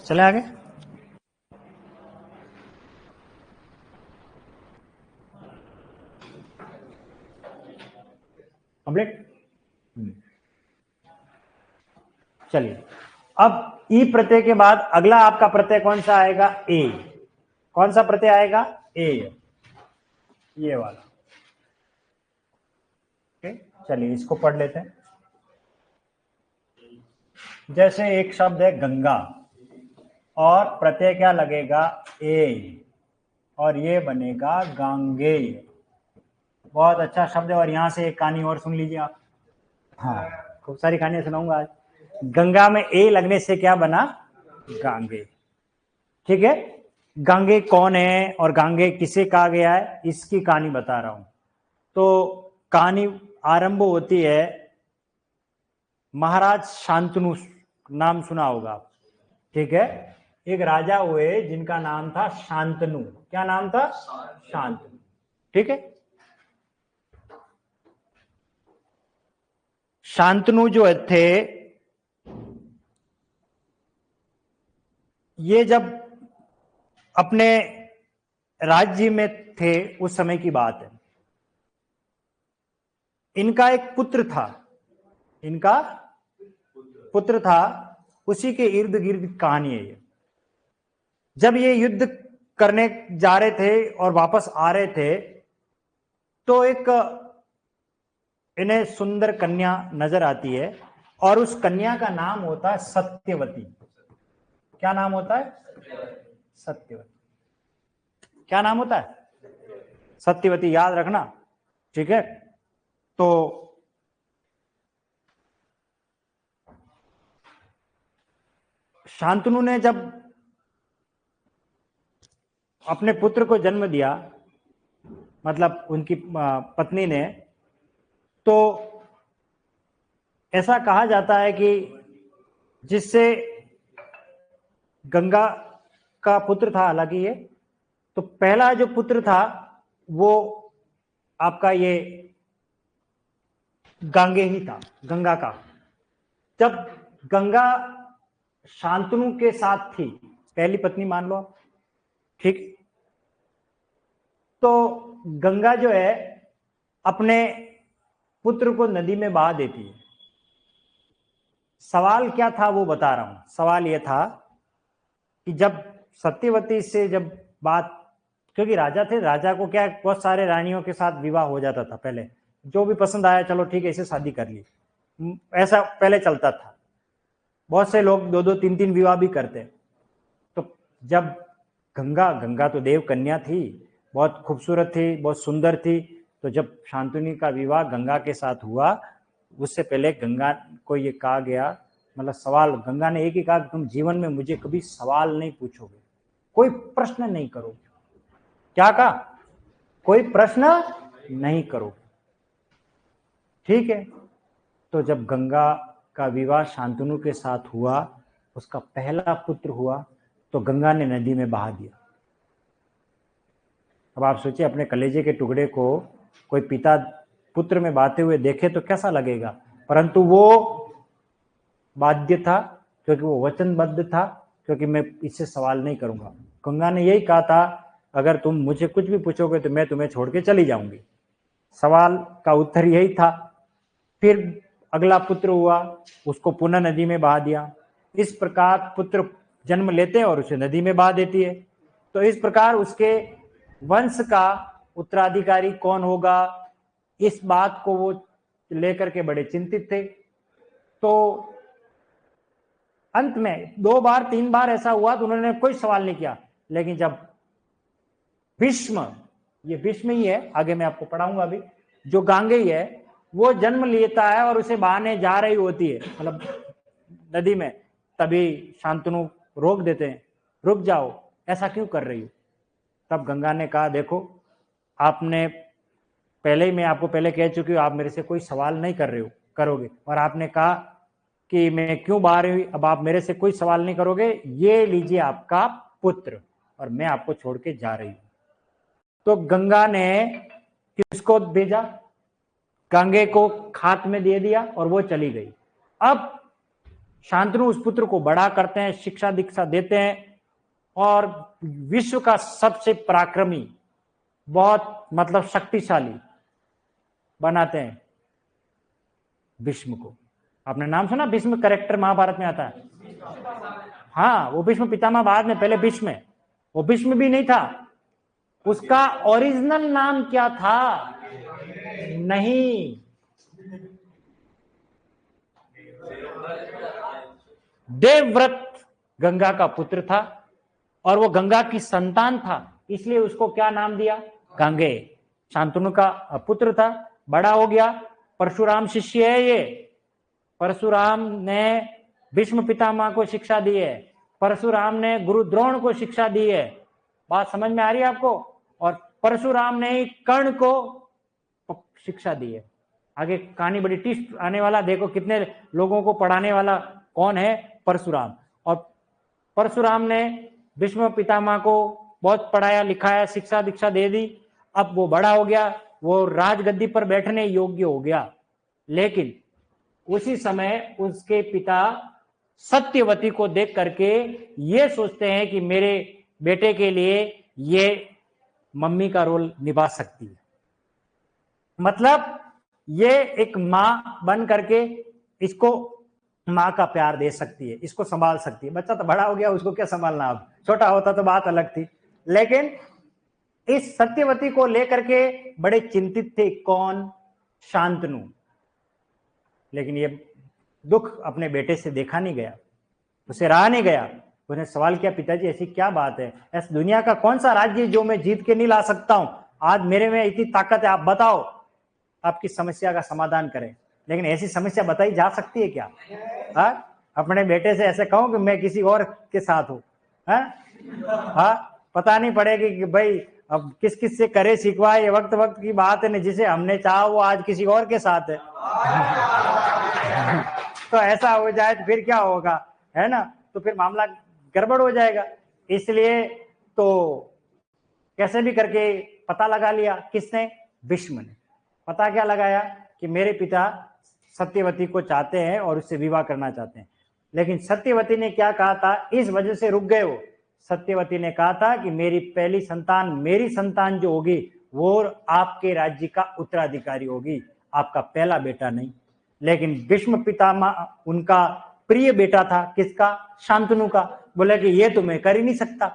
चले आगे। कंप्लीट। चलिए, अब ई प्रत्यय के बाद अगला आपका प्रत्यय कौन सा आएगा? ए। कौन सा प्रत्यय आएगा? ए, ये वाला। चलिए इसको पढ़ लेते हैं। जैसे एक शब्द है गंगा, और प्रत्यय क्या लगेगा? ए, और ये बनेगा गांगे। बहुत अच्छा शब्द है। और यहां से एक कहानी और सुन लीजिए आप। हाँ, खूब सारी कहानियां सुनाऊंगा आज। गंगा में ए लगने से क्या बना? गांगे। ठीक है, गांगे कौन है और गांगे किसे कहा गया है, इसकी कहानी बता रहा हूं। तो कहानी आरंभ होती है, महाराज शांतनु, नाम सुना होगा। ठीक है, एक राजा हुए जिनका नाम था शांतनु। क्या नाम था? शांतनु। ठीक है, शांतनु जो थे, ये जब अपने राज्य में थे उस समय की बात है। इनका एक पुत्र था, इनका पुत्र था, उसी के इर्द गिर्द कहानी है ये। जब ये युद्ध करने जा रहे थे और वापस आ रहे थे, तो एक इन्हें सुंदर कन्या नजर आती है, और उस कन्या का नाम होता है सत्यवती। क्या नाम होता है? सत्यवती। क्या नाम होता है? सत्यवती, याद रखना। ठीक है, तो शांतनु ने जब अपने पुत्र को जन्म दिया, मतलब उनकी पत्नी ने, तो ऐसा कहा जाता है कि जिससे गंगा का पुत्र था, हालांकि ये तो पहला जो पुत्र था वो आपका ये गांगे ही था, गंगा का। जब गंगा शांतनु के साथ थी, पहली पत्नी मान लो, ठीक, तो गंगा जो है अपने पुत्र को नदी में बहा देती है। सवाल क्या था वो बता रहा हूं। सवाल यह था कि जब सत्यवती से जब बात, क्योंकि राजा थे, राजा को क्या बहुत सारे रानियों के साथ विवाह हो जाता था पहले, जो भी पसंद आया चलो ठीक है इसे शादी कर ली, ऐसा पहले चलता था। बहुत से लोग 2-2, 3-3 विवाह भी करते। तो जब गंगा तो देव कन्या थी, बहुत खूबसूरत थी, बहुत सुंदर थी, तो जब शांतनु का विवाह गंगा के साथ हुआ, उससे पहले गंगा को ये कहा गया, मतलब सवाल, गंगा ने एक ही कहा कि तुम जीवन में मुझे कभी सवाल नहीं पूछोगे, कोई प्रश्न नहीं करोगे। क्या कहा? कोई प्रश्न नहीं करोगे। ठीक है, तो जब गंगा का विवाह शांतनु के साथ हुआ, उसका पहला पुत्र हुआ, तो गंगा ने नदी में बहा दिया। अब आप सोचिए, अपने कलेजे के टुकड़े को कोई पिता पुत्र में बहाते हुए देखे तो कैसा लगेगा, परंतु वो बाध्य था, क्योंकि वो वचनबद्ध था, क्योंकि मैं इससे सवाल नहीं करूंगा। गंगा ने यही कहा था, अगर तुम मुझे कुछ भी पूछोगे तो मैं तुम्हें छोड़ के चली जाऊंगी। सवाल का उत्तर यही था। फिर अगला पुत्र हुआ, उसको पुनः नदी में बहा दिया। इस प्रकार पुत्र जन्म लेते हैं और उसे नदी में बहा देती है। तो इस प्रकार उसके वंश का उत्तराधिकारी कौन होगा, इस बात को वो लेकर के बड़े चिंतित थे। तो अंत में 2 बार 3 बार ऐसा हुआ तो उन्होंने कोई सवाल नहीं किया। लेकिन जब भीष्म, ये भीष्म ही है, आगे मैं आपको पढ़ाऊंगा अभी, जो गांगेय है, वो जन्म लेता है और उसे बहाने जा रही होती है, मतलब नदी में, तभी शांतनु रोक देते हैं, रुक जाओ, ऐसा क्यों कर रही हो? तब गंगा ने कहा, देखो आपने पहले ही, मैं आपको पहले कह चुकी हूँ, आप मेरे से कोई सवाल नहीं कर रहे हो, करोगे, और आपने कहा कि मैं क्यों बाहर हुई, अब आप मेरे से कोई सवाल नहीं करोगे, ये लीजिए आपका पुत्र, और मैं आपको छोड़ के जा रही हूं। तो गंगा ने किसको भेजा? गंगे को खाक में दे दिया और वो चली गई। अब शांतनु उस पुत्र को बड़ा करते हैं, शिक्षा दीक्षा देते हैं और विश्व का सबसे पराक्रमी, बहुत मतलब शक्तिशाली बनाते हैं भीष्म को। आपने नाम सुना? भीष्म कैरेक्टर महाभारत में आता है। हाँ, वो भीष्म पितामह बाद में, पहले भीष्म है। वो भीष्म भी नहीं था, उसका ओरिजिनल नाम क्या था? नहीं, देवव्रत गंगा का पुत्र था और वो गंगा की संतान था, इसलिए उसको क्या नाम दिया? गांगे। शांतनु का पुत्र था, बड़ा हो गया, परशुराम शिष्य है ये। परशुराम ने भीष्म पितामह को शिक्षा दी है, परशुराम ने गुरु द्रोण को शिक्षा दी है। बात समझ में आ रही है आपको? और परशुराम ने कर्ण को शिक्षा दी है। आगे कहानी बड़ी ट्विस्ट आने वाला, देखो कितने लोगों को पढ़ाने वाला कौन है? परशुराम। और परशुराम ने भीष्म पितामह को बहुत पढ़ाया लिखाया, शिक्षा दीक्षा दे दी। अब वो बड़ा हो गया, वो राजगद्दी पर बैठने योग्य हो गया। लेकिन उसी समय उसके पिता सत्यवती को देख करके ये सोचते हैं कि मेरे बेटे के लिए ये मम्मी का रोल निभा सकती है, मतलब ये एक माँ बन करके इसको माँ का प्यार दे सकती है, इसको संभाल सकती है। बच्चा तो बड़ा हो गया, उसको क्या संभालना, अब छोटा होता तो बात अलग थी। लेकिन इस सत्यवती को लेकर के बड़े चिंतित थे। कौन? शांतनु। लेकिन ये दुख अपने बेटे से देखा नहीं गया, उसे रहा नहीं गया। उसने सवाल किया, पिताजी ऐसी क्या बात है? इस दुनिया का कौन सा राज्य जो मैं जीत के नहीं ला सकता हूं? आज मेरे में इतनी ताकत है, आप बताओ, आपकी समस्या का समाधान करें। लेकिन ऐसी समस्या बताई जा सकती है क्या? अपने बेटे से ऐसे कहूं कि मैं किसी और के साथ हूं? पता नहीं पड़ेगी कि भाई अब किस किस से करे शिकवा, ये वक्त वक्त की बात है ना, जिसे हमने चाहा वो आज किसी और के साथ है। तो ऐसा हो जाए तो फिर क्या होगा, है ना? तो फिर मामला गड़बड़ हो जाएगा। इसलिए तो कैसे भी करके पता लगा लिया। किसने? भीष्म ने। पता क्या लगाया कि मेरे पिता सत्यवती को चाहते हैं और उससे विवाह करना चाहते हैं। लेकिन सत्यवती ने क्या कहा था, इस वजह से रुक गए वो। सत्यवती ने कहा था कि मेरी पहली संतान, मेरी संतान जो होगी वो आपके राज्य का उत्तराधिकारी होगी, आपका पहला बेटा नहीं। लेकिन भीष्म पितामह उनका प्रिय बेटा था। किसका? शांतनु का। बोले कि ये तो मैं कर ही नहीं सकता।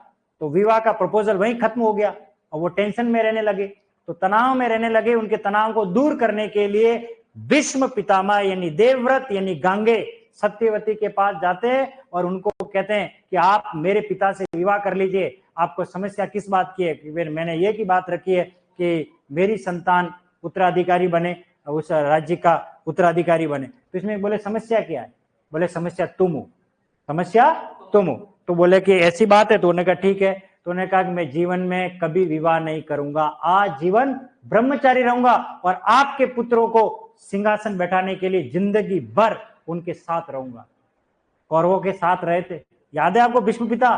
तो विवाह का प्रपोजल वहीं खत्म हो गया और वो टेंशन में रहने लगे, तो तनाव में रहने लगे। उनके तनाव को दूर करने के लिए भीष्म पितामह यानी देवव्रत यानी गांगे सत्यवती के पास जाते हैं और उनको कहते हैं कि आप मेरे पिता से विवाह कर लीजिए। आपको समस्या किस बात की है? कि मैंने ये की बात रखी है कि मेरी संतान उत्तराधिकारी बने, उस राज्य का उत्तराधिकारी बने। तो इसमें बोले समस्या क्या है? बोले समस्या तुम हो, समस्या तुम हो। तो बोले कि ऐसी बात है। तो उन्होंने कहा ठीक है। तो उन्होंने कहा कि मैं जीवन में कभी विवाह नहीं करूंगा, आज जीवन ब्रह्मचारी रहूंगा और आपके पुत्रों को सिंहासन बैठाने के लिए जिंदगी भर उनके साथ रहूंगा। कौरवों के साथ रहे थे, याद है आपको? भीष्म पिता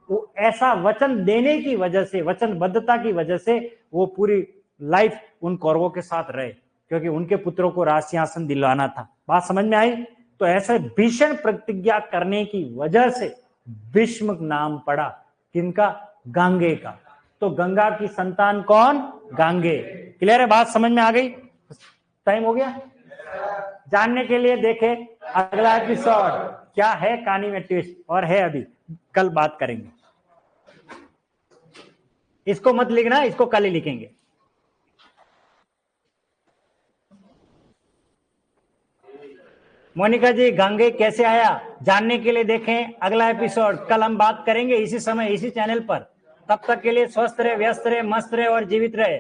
वो ऐसा वचन देने की वजह से, वचनबद्धता की वजह से वो पूरी लाइफ उन कौरवों के साथ रहे, क्योंकि उनके पुत्रों को राज सिंहासन दिलवाना था। बात समझ में आई? तो ऐसे भीषण प्रतिज्ञा करने की वजह से भीष्म नाम पड़ा। किनका? गांगे का। तो गंगा की संतान कौन? गांगे। क्लियर है? बात समझ में आ गई? टाइम हो गया। जानने के लिए देखे अगला एपिसोड, क्या है कहानी में ट्विस्ट, और है अभी कल बात करेंगे। इसको मत लिखना, इसको कल ही लिखेंगे। मोनिका जी, गांगे कैसे आया, जानने के लिए देखें अगला एपिसोड। कल हम बात करेंगे इसी समय इसी चैनल पर। तब तक के लिए स्वस्थ रहे, व्यस्त रहे, मस्त रहे और जीवित रहे।